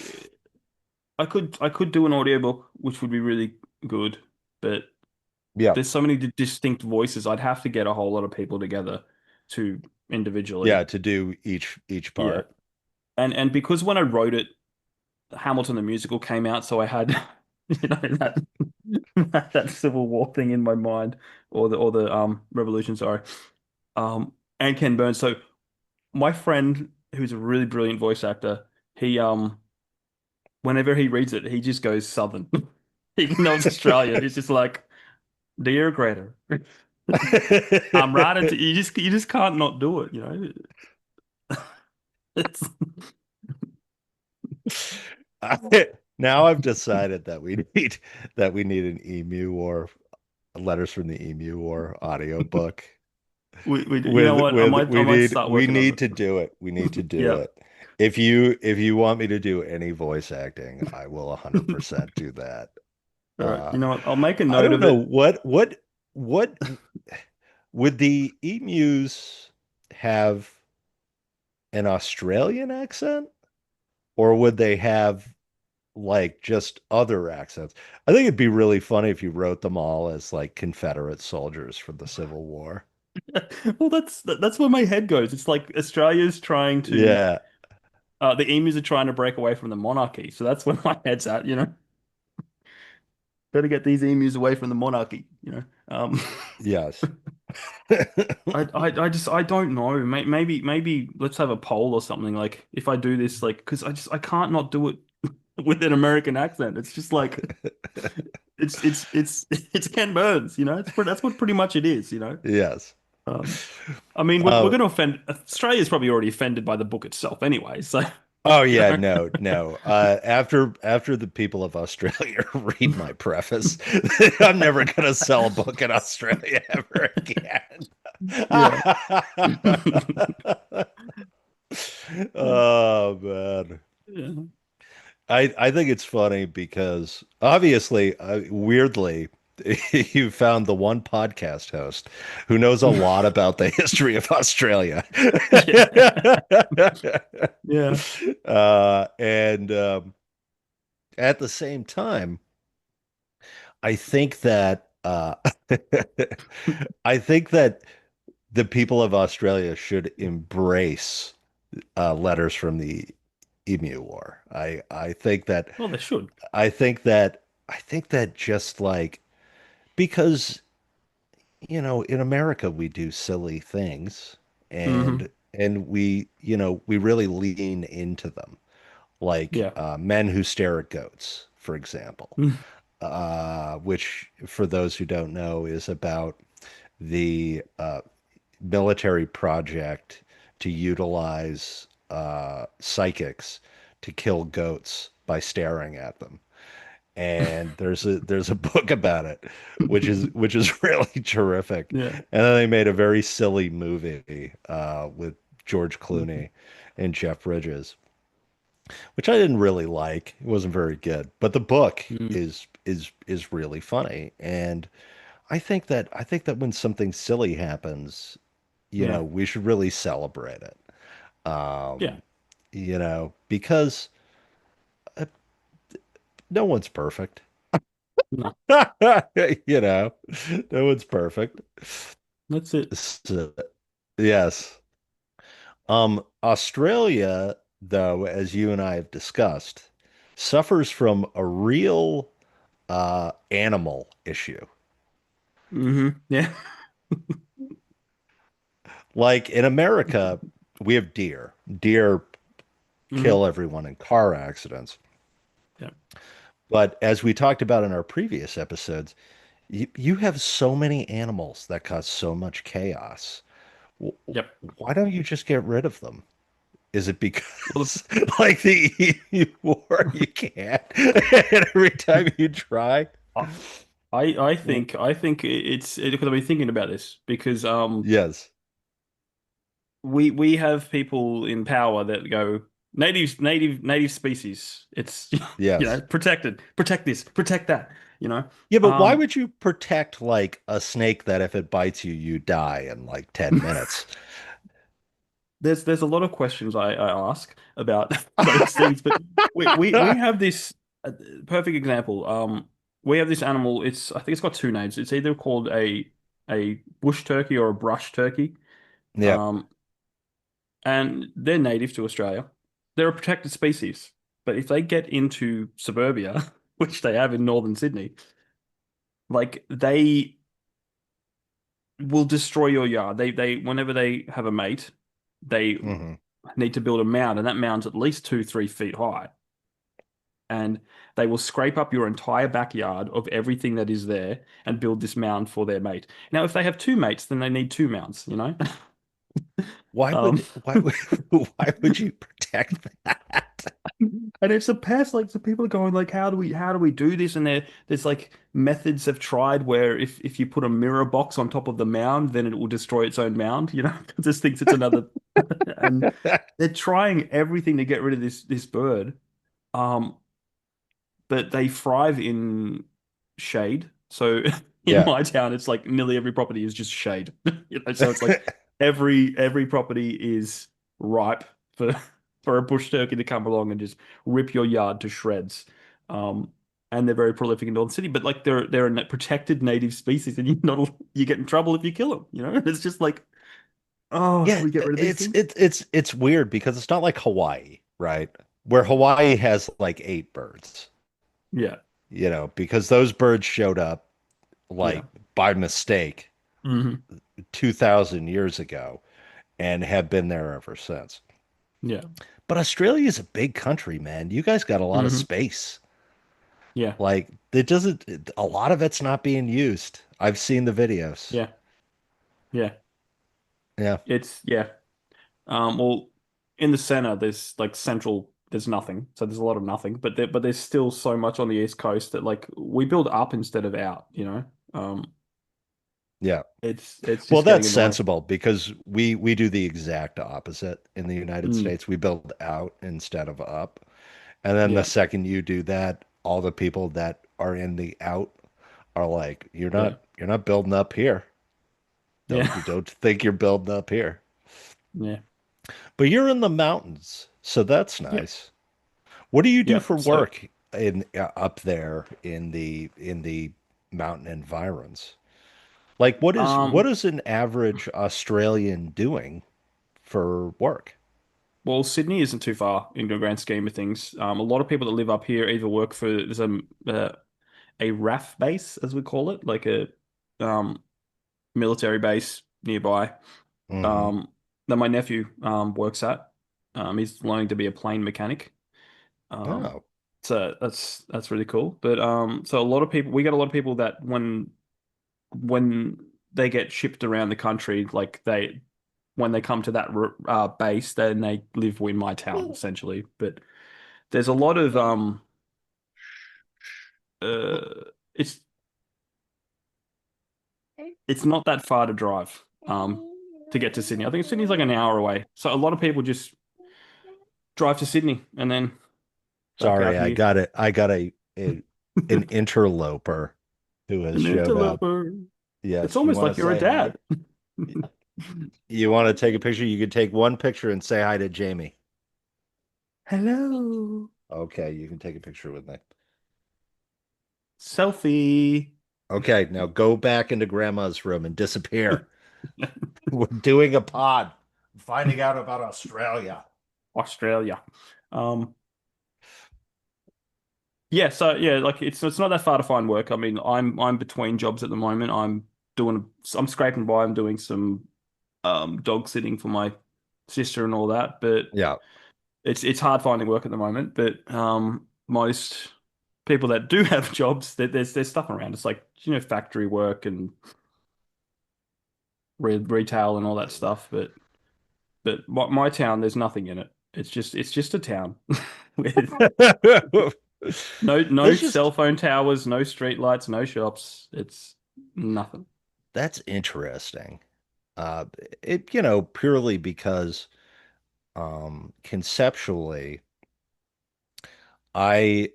I could do an audiobook, which would be really good, but yeah, there's so many distinct voices. I'd have to get a whole lot of people together to yeah, individually. to do each Yeah, part. and because when I wrote it, Hamilton the musical came out, so I had, that that Civil War thing in my mind, or the Revolution, sorry, and Ken Burns. So my friend, who's a really brilliant voice actor, he whenever he reads it, he just goes Southern. Even though it's Australia, he's just like, "Dear Greta, I'm right into you just can't not do it, you know." It's Now I've decided that we need an Emu War Letters from the Emu War audiobook. you know what? I might I We might start working on need it. to do it. We need to do Yeah. it. If you want me to do any voice acting, I will 100% do that. All right. Uh You know what? I'll make a I note don't of know it. what would the emus have an Australian accent, or would they have like just other accents? I think it'd be really funny if you wrote them all as like Confederate soldiers from the Civil War. Well, that's where my head goes. It's like Australia's trying to Yeah. the emus are trying to break away from the monarchy. So that's where my head's at, you know. Better get these emus away from the monarchy, you know. Yes. I don't know. Maybe let's have a poll or something. Like if I do this, like, because I can't not do it with an American accent. It's just like it's Ken Burns, you know. That's what pretty much it is, you know. Yes. Um, I mean, we're Uh, going to offend Australia's probably already offended by the book itself anyway. So oh you yeah, know, no, no. After the people of Australia read my preface, I'm never gonna sell a book in Australia ever again. yeah, Oh man. yeah, I think it's funny because obviously, weirdly, you found the one podcast host who knows a lot about the history of Australia. yeah, yeah, And at the same time, I think that I think that the people of Australia should embrace letters from the Emu War. Well, they should. I think that just like because in America we do silly things hmm and we really lean into them. Like Yeah. Men Who Stare at Goats, for example, which for those who don't know is about the military project to utilize psychics to kill goats by staring at them. And there's a book about it, which is really terrific. Yeah. And then they made a very silly movie with George Clooney and Jeff Bridges, which I didn't really like. It wasn't very good, but the book Mm. is really funny. And I think that when something silly happens, Yeah. we should really celebrate it. Yeah. Um, because uh, no one's perfect. No, You know, no one's perfect. that's it. So, yes. Australia, though, as you and I have discussed, suffers from a real animal issue. Yeah. Like in America, we have deer. Deer hmm kill everyone in car accidents. Yeah. But as we talked about in our previous episodes, you have so many animals that cause so much chaos. W- Yep. Why don't you just get rid of them? Is it Well, because, like the Emu War, you can't? And every time you try? I I think it's because I've been thinking about this because Yes, we have people in power that go native species. It's yes. protect this, protect that. You know, Yeah, but why um, would you protect like a snake that if it bites you, you die in like 10 minutes? there's a lot of questions I ask about those things, but we have this uh, perfect example. We have this animal. I think it's got two names. It's either called a bush turkey or a brush turkey. Yeah. Um, and they're native to Australia. They're a protected species. But if they get into suburbia, which they have in northern Sydney, like they will destroy your yard. They whenever they have a mate, they Hmm. need to build a mound, and that mound's at least 2, 3 feet high. And they will scrape up your entire backyard of everything that is there and build this mound for their mate. Now, if they have two mates, then they need two mounds, you know? Why Um, would why would why would you protect that? And it's a pest, like so people are going like, how do we do this? And there's like methods have tried where if you put a mirror box on top of the mound, then it will destroy its own mound, you know, it just thinks it's another and they're trying everything to get rid of this bird. Um, but they thrive in shade. So in Yeah. my town, it's like nearly every property is just shade. You know, so it's like every property is ripe for for a bush turkey to come along and just rip your yard to shreds. Um, and they're very prolific in Northern City, but like they're a protected native species, and you get in trouble if you kill them. You know, it's just like, oh, Yeah, should we get rid of these things? it's weird because it's not like Hawaii, right? Where Hawaii has like eight birds, Yeah, because those birds showed up yeah, like by mistake hmm 2000 years ago and have been there ever since. yeah, But Australia is a big country, man. You guys got a lot of hmm space. yeah, Like a lot of it's not being used. I've seen the videos. yeah, yeah. Yeah. Yeah. Well, in the center, there's like central, there's nothing. So there's a lot of nothing, but there's still so much on the East Coast that like we build up instead of out, you know? Yeah. It's Well, just getting that's annoying. sensible because we do the exact opposite in the United Mm, States. We build out instead of up. And then the yeah, second you do that, all the people that are in the out are like, yeah, you're not building up here. yeah, Don't think you're building up here. yeah, But you're in the mountains, so that's yeah, nice. What do you do yeah. for So, work in up there in the mountain environs? Like what um, is an average Australian doing for work? well, Sydney isn't too far in the grand scheme of things. A lot of people that live up here either work for a RAF base, as we call it, like a um military base nearby. Hmm. um, that my nephew works at. He's learning to be a plane mechanic. Um, Oh, so that's really cool. But so a lot of people, we get a lot of people that when they get shipped around the country, like they when they come to that base, then they live in my town essentially. But there's a lot of it's it's not that far to drive to get to Sydney. I think Sydney's like an hour away. So a lot of people just drive to Sydney and then back sorry, out here. I got an interloper who has An showed up. interloper. It's Yes, you almost want like to you're a say hi? dad. You want to take a picture? You can take one picture and say hi to Jamie. Hello. Okay, you can take a picture with me. Selfie. Okay, now go back into grandma's room and disappear. We're doing a pod, finding out about Australia. Australia. Um, yeah, so yeah, like it's not that far to find work. I mean, I'm between jobs at the moment. I'm scraping by. I'm doing some dog sitting for my sister and all that, but Yeah. it's hard finding work at the moment. But most people that do have jobs, there's stuff around. It's like, factory work and retail and all that stuff. But my town, there's nothing in it. It's just a town with no That's cell just phone towers, no street lights, no shops. It's nothing. that's interesting. Uh, purely because conceptually, I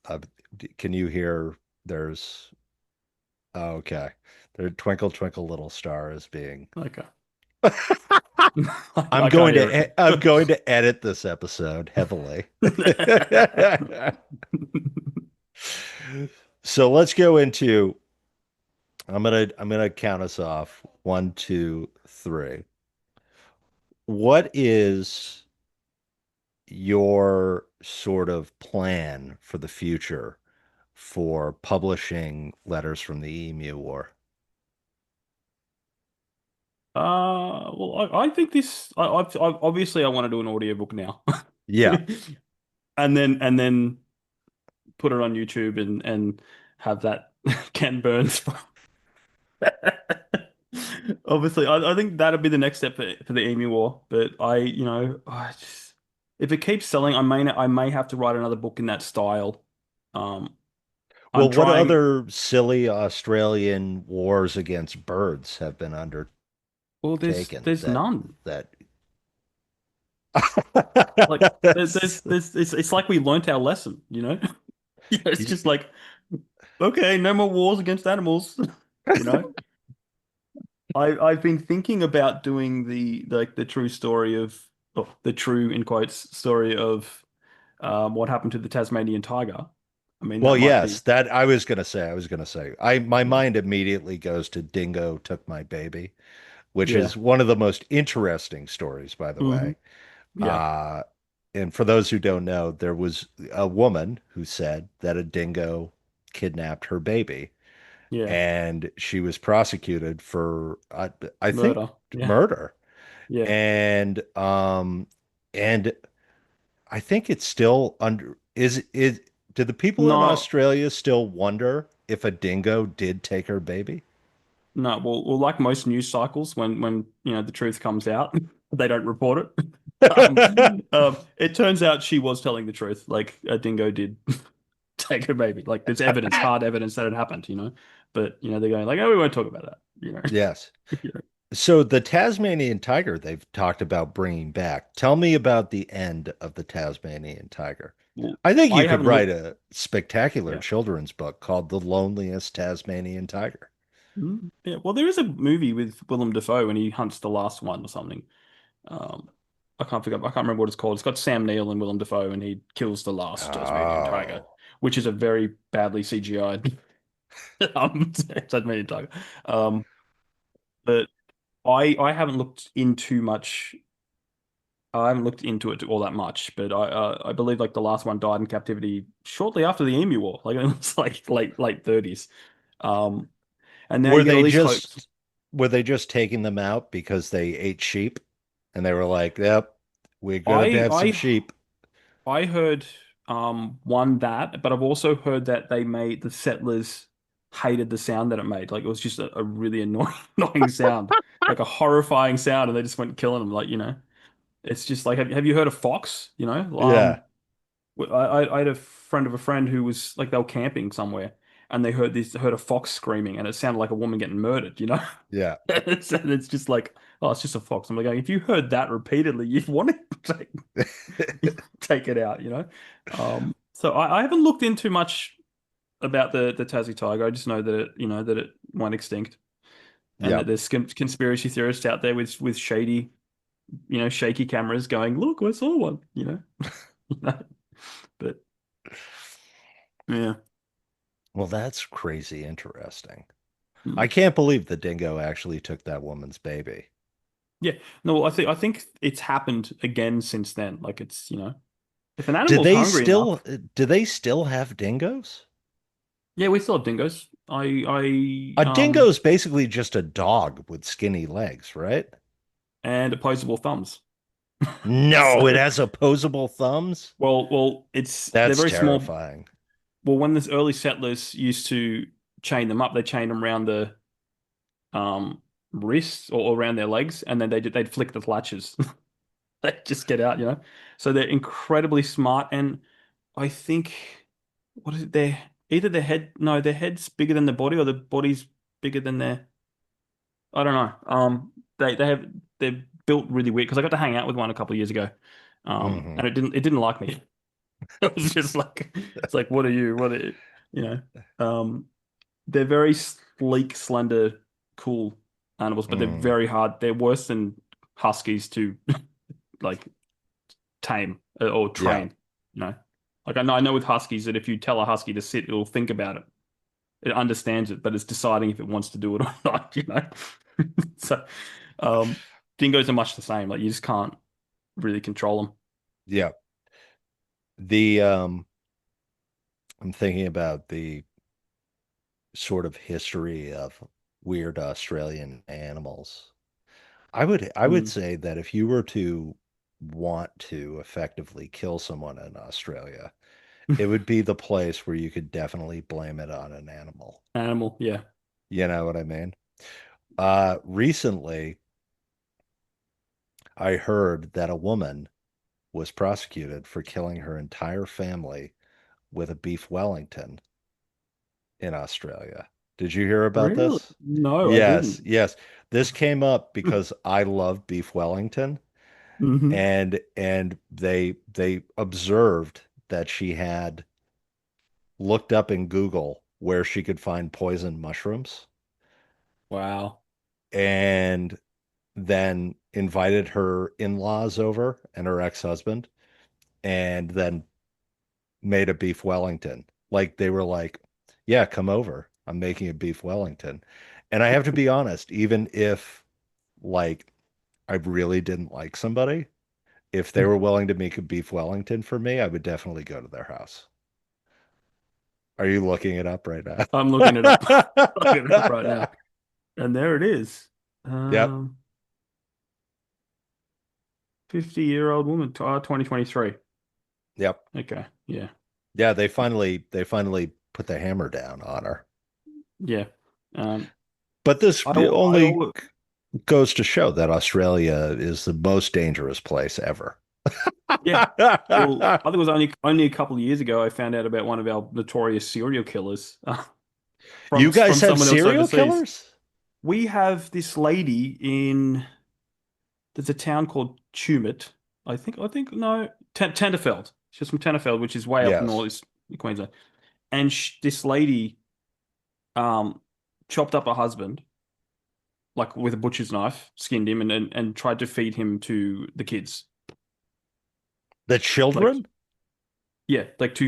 uh, can you hear there's oh, okay. There Twinkle Twinkle Little Star is being Okay. I can't hear I'm it. going to edit this episode heavily. So let's go into I'm gonna count us off. One, two, three. What is your sort of plan for the future for publishing letters from the Emu War? Well, I think obviously I want to do an audiobook now, Yeah. and then put it on YouTube and have that Ken Burns. Obviously, I think that'd be the next step for the Emu War. But if it keeps selling, I may have to write another book in that style. Um, I'm Well, what trying. other silly Australian wars against birds have been Well, undertaken there's none. that Like it's like we learnt our lesson, you know? Yeah, it's just like, okay, no more wars against animals, you know? I've been thinking about doing the true story of, oh, the true in quotes story of what happened to the Tasmanian tiger. I mean, Well, that might yes, be, that I was gonna say. I my yeah, mind immediately goes to Dingo Took My Baby, which yeah, is one of the most interesting stories, by the hmm way. yeah, Uh, and for those who don't know, there was a woman who said that a dingo kidnapped her baby, yeah, and she was prosecuted for, I think, murder, yeah, murder. yeah. And and I think it's still under is do the people in No, Australia still wonder if a dingo did take her baby? no. Well, like most news cycles, when the truth comes out, they don't report it. Um, it turns out she was telling the truth. Like a dingo did take her baby. Like there's evidence, hard evidence that it happened. But they're going like, oh, we won't talk about that. Yes. You know. So the Tasmanian tiger they've talked about bringing back. Tell me about the end of the Tasmanian tiger. Well, I think you I could haven't write looked. a spectacular Yeah. children's book called The Loneliest Tasmanian Tiger. Yeah. Well, there is a movie with Willem Dafoe and he hunts the last one or something. Um, I can't remember what it's called. It's got Sam Neill and Willem Dafoe and he kills the last Tasmanian tiger, Oh. which is a very badly CGI'd Tasmanian tiger. Um, but I haven't looked into much. I haven't looked into it all that much, but I believe like the last one died in captivity shortly after the Emu War. Like it was like late 30s. Um, and now Were you get all they these hopes. just were they just taking them out because they ate sheep and they were like, "Yep, we're gonna I have some I sheep." I heard one that, but I've also heard that they made the settlers hated the sound that it made. Like it was just a really annoying annoying sound, like a horrifying sound, and they just went killing them. Like it's just like have you heard of fox? Yeah, I had a friend of a friend who was like they were camping somewhere and they heard a fox screaming and it sounded like a woman getting murdered. yeah. It's just like, oh, it's just a fox. I'm like, if you heard that repeatedly, you'd want to take it out. So I haven't looked into much about the Tassie tiger. I just know that it went extinct. and that Yep. there's conspiracy theorists out there with shady, shaky cameras going, look, I saw one, You know? But yeah. Well, that's crazy interesting. I Mm. can't believe the dingo actually took that woman's baby. Yeah. No, I think it's happened again since then. Like it's, if an Did animal's they hungry still enough, do they still have dingoes? yeah, we still have dingoes. A dingo is basically just a dog with skinny legs, right? And opposable thumbs. No, it So, has opposable thumbs. well, they're That's very small. terrifying. Well, when the early settlers used to chain them up, they chained them around the um wrists or around their legs, and then they'd flick the latches. They just get out. So they're incredibly smart, and I think what is it? Either their head, no, their head's bigger than the body, or the body's bigger than their. I don't know. They're built really weird because I got to hang out with one a couple of years ago, Hmm. and it didn't like me. It was just like it's like what are you? What are you? You know? They're very sleek, slender, cool animals, but they're Mm. very hard. They're worse than huskies to like tame or Yeah. train. You know, like I know with huskies that if you tell a husky to sit, it'll think about it. It understands it, but it's deciding if it wants to do it or not. So, um, dingoes are much the same. Like you just can't really control them. Yeah. The I'm thinking about the sort of history of weird Australian animals. I would Mm. say that if you were to want to effectively kill someone in Australia, it would be the place where you could definitely blame it on an animal. Animal, yeah. You know what I mean? Recently, I heard that a woman was prosecuted for killing her entire family with a beef Wellington in Australia. Did you hear about Really? this? No, I Yes, didn't. yes. This came up because I love beef Wellington, Hmm. and they observed that she had looked up in Google where she could find poisoned mushrooms Wow. and then invited her in-laws over and her ex-husband and then made a beef Wellington. Like they were like, "Yeah, come over. I'm making a beef Wellington." And I have to be honest, even if like I really didn't like somebody, if they were willing to make a beef Wellington for me, I would definitely go to their house. Are you looking it up right now? I'm looking it up. Looking it up right now. And there it is. Yep, 50-year-old woman, 2023. yep. Okay. Yeah. Yeah, they finally put the hammer down on her. Yeah. Um, But this I only always, goes to show that Australia is the most dangerous place ever. yeah. Well, I think it was only a couple of years ago I found out about one of our notorious serial killers You from guys have someone else serial overseas. killers? We have this lady in there's a town called Tumut. I think no, Tenterfeld. She's from Tenterfeld, which is way up Yes. north in Queensland. And this lady um chopped up her husband like with a butcher's knife, skinned him, and tried to feed him to the kids. The Like children? yeah, like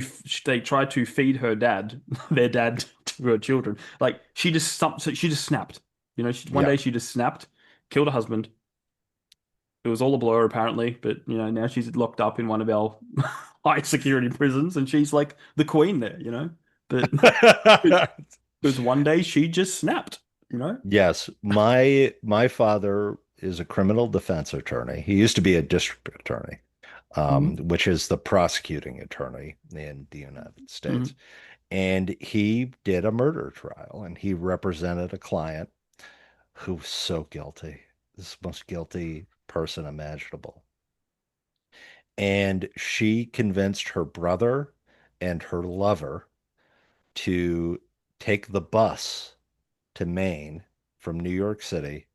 they tried to feed her dad, their dad, to her children. Like she just snapped. One Yeah. day she just snapped, killed her husband. It was all a blur apparently, but now she's locked up in one of our high security prisons, and she's like the queen there. But it was one day she just snapped. You know. Yes, my father is a criminal defense attorney. He used to be a district attorney, Hmm. which is the prosecuting attorney in the United States. Hmm. And he did a murder trial and he represented a client who was so guilty, this most guilty person imaginable. And she convinced her brother and her lover to take the bus to Maine from New York City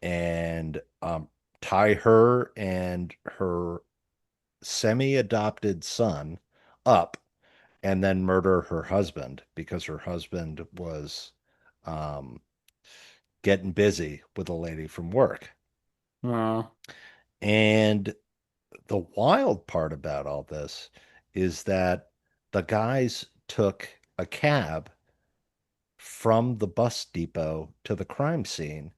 and tie her and her semi-adopted son up and then murder her husband because her husband was um, getting busy with a lady from work. Uh, And the wild part about all this is that the guys took a cab from the bus depot to the crime scene,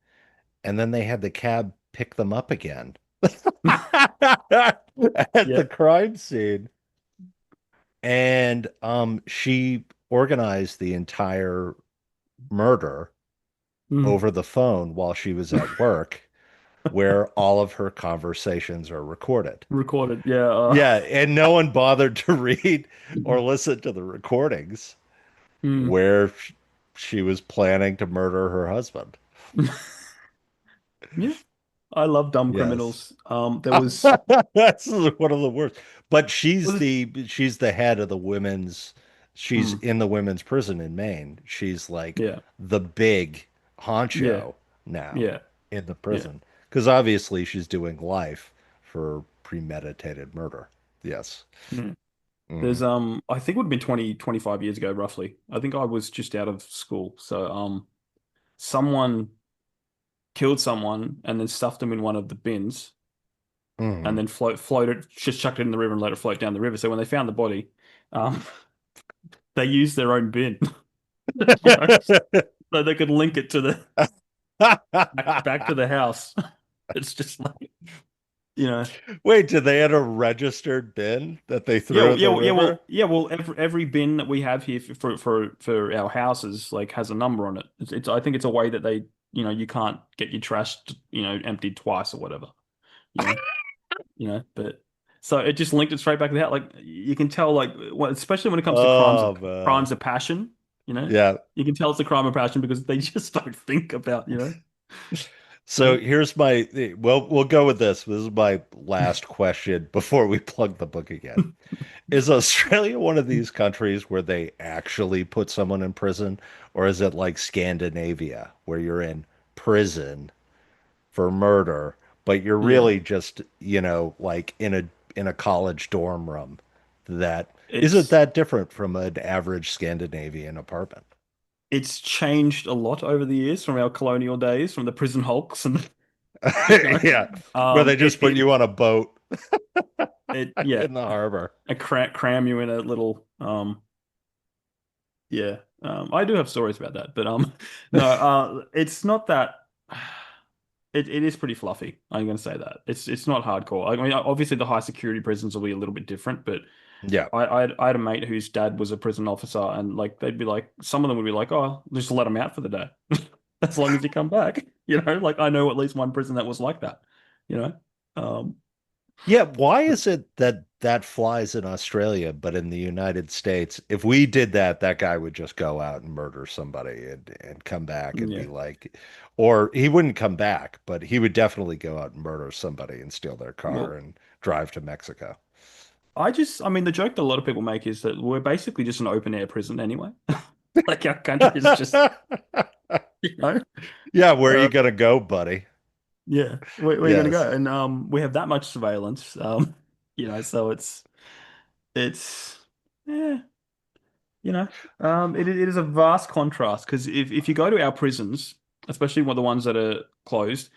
and then they had the cab pick them up again at yeah. the crime scene. And she organized the entire murder Mm. over the phone while she was at work, where all of her conversations are recorded. Recorded. Yeah. Yeah, and no one bothered to read or listen to the recordings Mm. where she was planning to murder her husband. Yeah. I love dumb Yes. criminals. There was That's one of the worst. But she's was the head of the women's she's mm, in the women's prison in Maine. She's like yeah. the big Yeah. honcho now Yeah. in the Yeah. prison because obviously she's doing life for premeditated murder. Yes. Mm. Hmm. There's I think it would have been 20 25 years ago roughly. I think I was just out of school. So someone killed someone and then stuffed them in one of the bins and Hmm. then floated just chucked it in the river and let it float down the river. So when they found the body, um they used their own bin, you know, so they could link it to the back to the house. It's just like, you know. Wait, did they had a registered bin that they threw in the river? Every bin that we have here for our houses like has a number on it. It's I think it's a way that they, you can't get your trash, emptied twice or whatever, you know, but so it just linked it straight back to the house. Like you can tell, like especially when it comes to Oh man. crimes of passion, Yeah. you can tell it's a crime of passion because they just don't think about, So here's my well, we'll go with this. This is my last question before we plug the book again. Is Australia one of these countries where they actually put someone in prison, or is it like Scandinavia where you're in prison for murder, but you're Yeah. really just, like in a college dorm room that isn't It's that different from an average Scandinavian apartment? it's changed a lot over the years from our colonial days, from the prison hulks and you know, Yeah, where they it just put it you on a boat it yeah, in the harbor. I cram you in a little yeah. I do have stories about that, but no, it's not that. It is pretty fluffy. I'm going to say that it's not hardcore. I mean, obviously the high security prisons will be a little bit different, but Yeah. I had a mate whose dad was a prison officer, and like they'd be like, some of them would be like, oh, just let him out for the day, as long as you come back. Like I know at least one prison that was like that. You know, um, Yeah, why is it that that flies in Australia, but in the United States, if we did that, that guy would just go out and murder somebody and come back and be yeah. like, or he wouldn't come back, but he would definitely go out and murder somebody and steal their car Well, and drive to Mexico. I mean, the joke that a lot of people make is that we're basically just an open air prison anyway. Like our country is just, you know, Yeah, where are you uh, gonna go, buddy? yeah, where are you gonna Yes. go? And we have that much surveillance, so it's yeah, you know, it is a vast contrast because if you go to our prisons, especially one of the ones that are closed,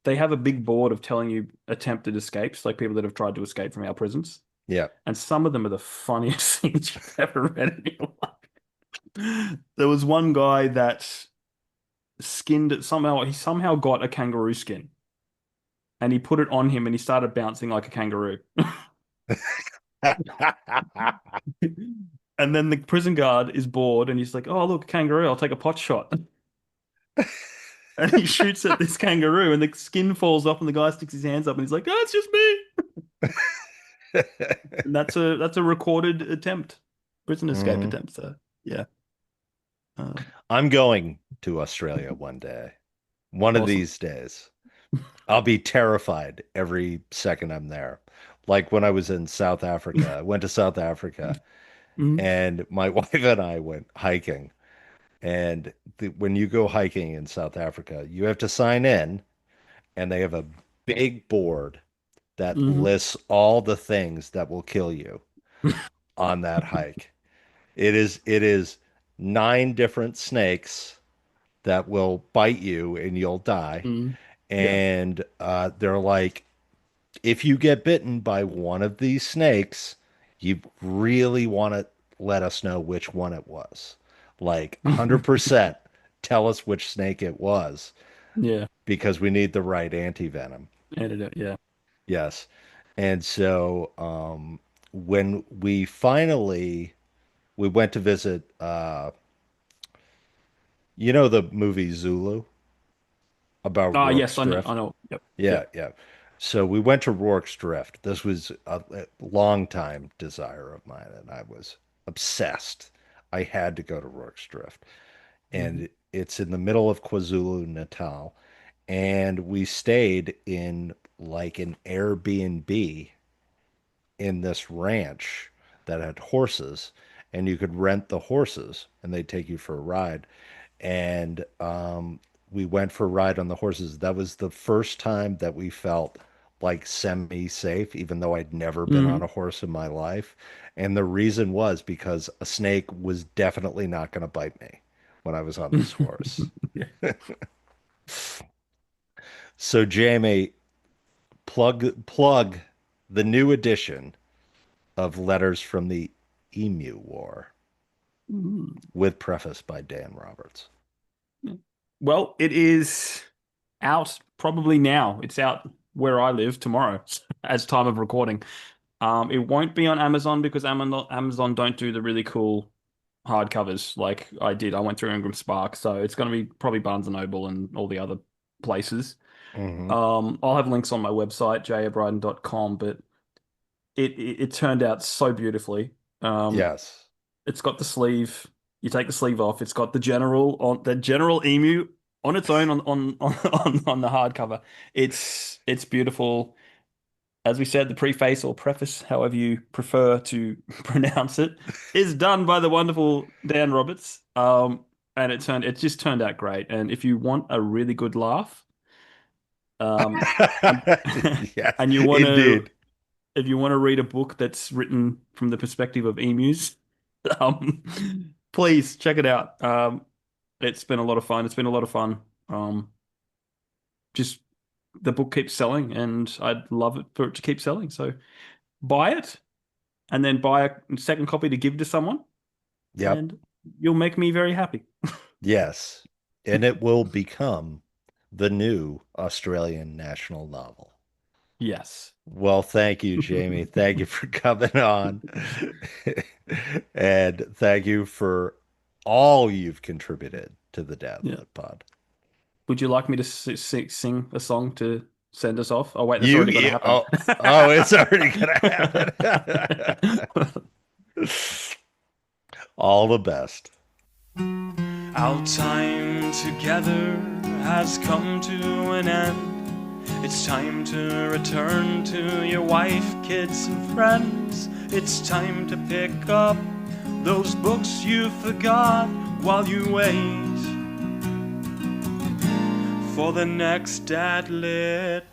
they have a big board of telling you attempted escapes, like people that have tried to escape from our prisons, Yeah. and some of them are the funniest things you've ever read in your life. There was one guy that skinned it somehow. He somehow got a kangaroo skin and he put it on him and he started bouncing like a kangaroo. And then the prison guard is bored and he's like, "Oh, look, kangaroo, I'll take a pot shot." And he shoots at this kangaroo and the skin falls off and the guy sticks his hands up and he's like, "Oh, it's just me." And that's a recorded attempt, prison escape Mhm. attempt. So yeah, uh, I'm going to Australia one day. One of awesome. these days. I'll be terrified every second I'm there. Like when I was in South Africa, I went to South Africa Mhm. and my wife and I went hiking. And when you go hiking in South Africa, you have to sign in, and they have a big board that Mhm. lists all the things that will kill you on that hike. It is nine different snakes that will bite you and you'll die. Mm. Yeah. And they're like, if you get bitten by one of these snakes, you really want to let us know which one it was. Like 100% tell us which snake it was Yeah. because we need the right antivenom. Editor. Yeah. Yes. And so when we went to visit the movie Zulu about Ah, Rourke's yes, I know. I Drift? know. Yep. Yeah, Yep. yeah. So we went to Rourke's Drift. This was a long time desire of mine, and I was obsessed. I had to go to Rourke's Drift. Mhm. And it's in the middle of KwaZulu-Natal. And we stayed in like an Airbnb in this ranch that had horses, and you could rent the horses and they'd take you for a ride. And we went for a ride on the horses. That was the first time that we felt like semi-safe, even though I'd never been on Mhm. a horse in my life. And the reason was because a snake was definitely not going to bite me when I was on this horse. Yeah. So Jamie, plug the new edition of Letters from the Emu War Mm. with preface by Dan Roberts. Well, it is out probably now. It's out where I live tomorrow, as time of recording. It won't be on Amazon because Amazon don't do the really cool hardcovers like I did. I went through Ingram Spark, so it's going to be probably Barnes and Noble and all the other places. Hmm. I'll have links on my website, bryden.com, but it turned out so beautifully. Um, Yes. it's got the sleeve. You take the sleeve off. It's got the general emu on its own on the hardcover. It's beautiful. As we said, the preface or preface, however you prefer to pronounce it, is done by the wonderful Dan Roberts. And it just turned out great. And if you want a really good laugh, um, and Yes, and you want to indeed. if you want to read a book that's written from the perspective of emus, um, please check it out. It's been a lot of fun. It's been a lot of fun. Just the book keeps selling, and I'd love it for it to keep selling. So buy it, and then buy a second copy to give to someone, Yep. and you'll make me very happy. Yes. And it will become the new Australian national novel. Yes. Well, thank you, Jamie. Thank you for coming on. And thank you for all you've contributed to the Dad Yeah. Lit Pod. Would you like me to sing a song to send us off? Oh, wait, that's You, already going to happen. oh, oh, it's already gonna happen. All the best. Our time together has come to an end. It's time to return to your wife, kids, and friends. It's time to pick up those books you forgot while you wait for the next Dad Lit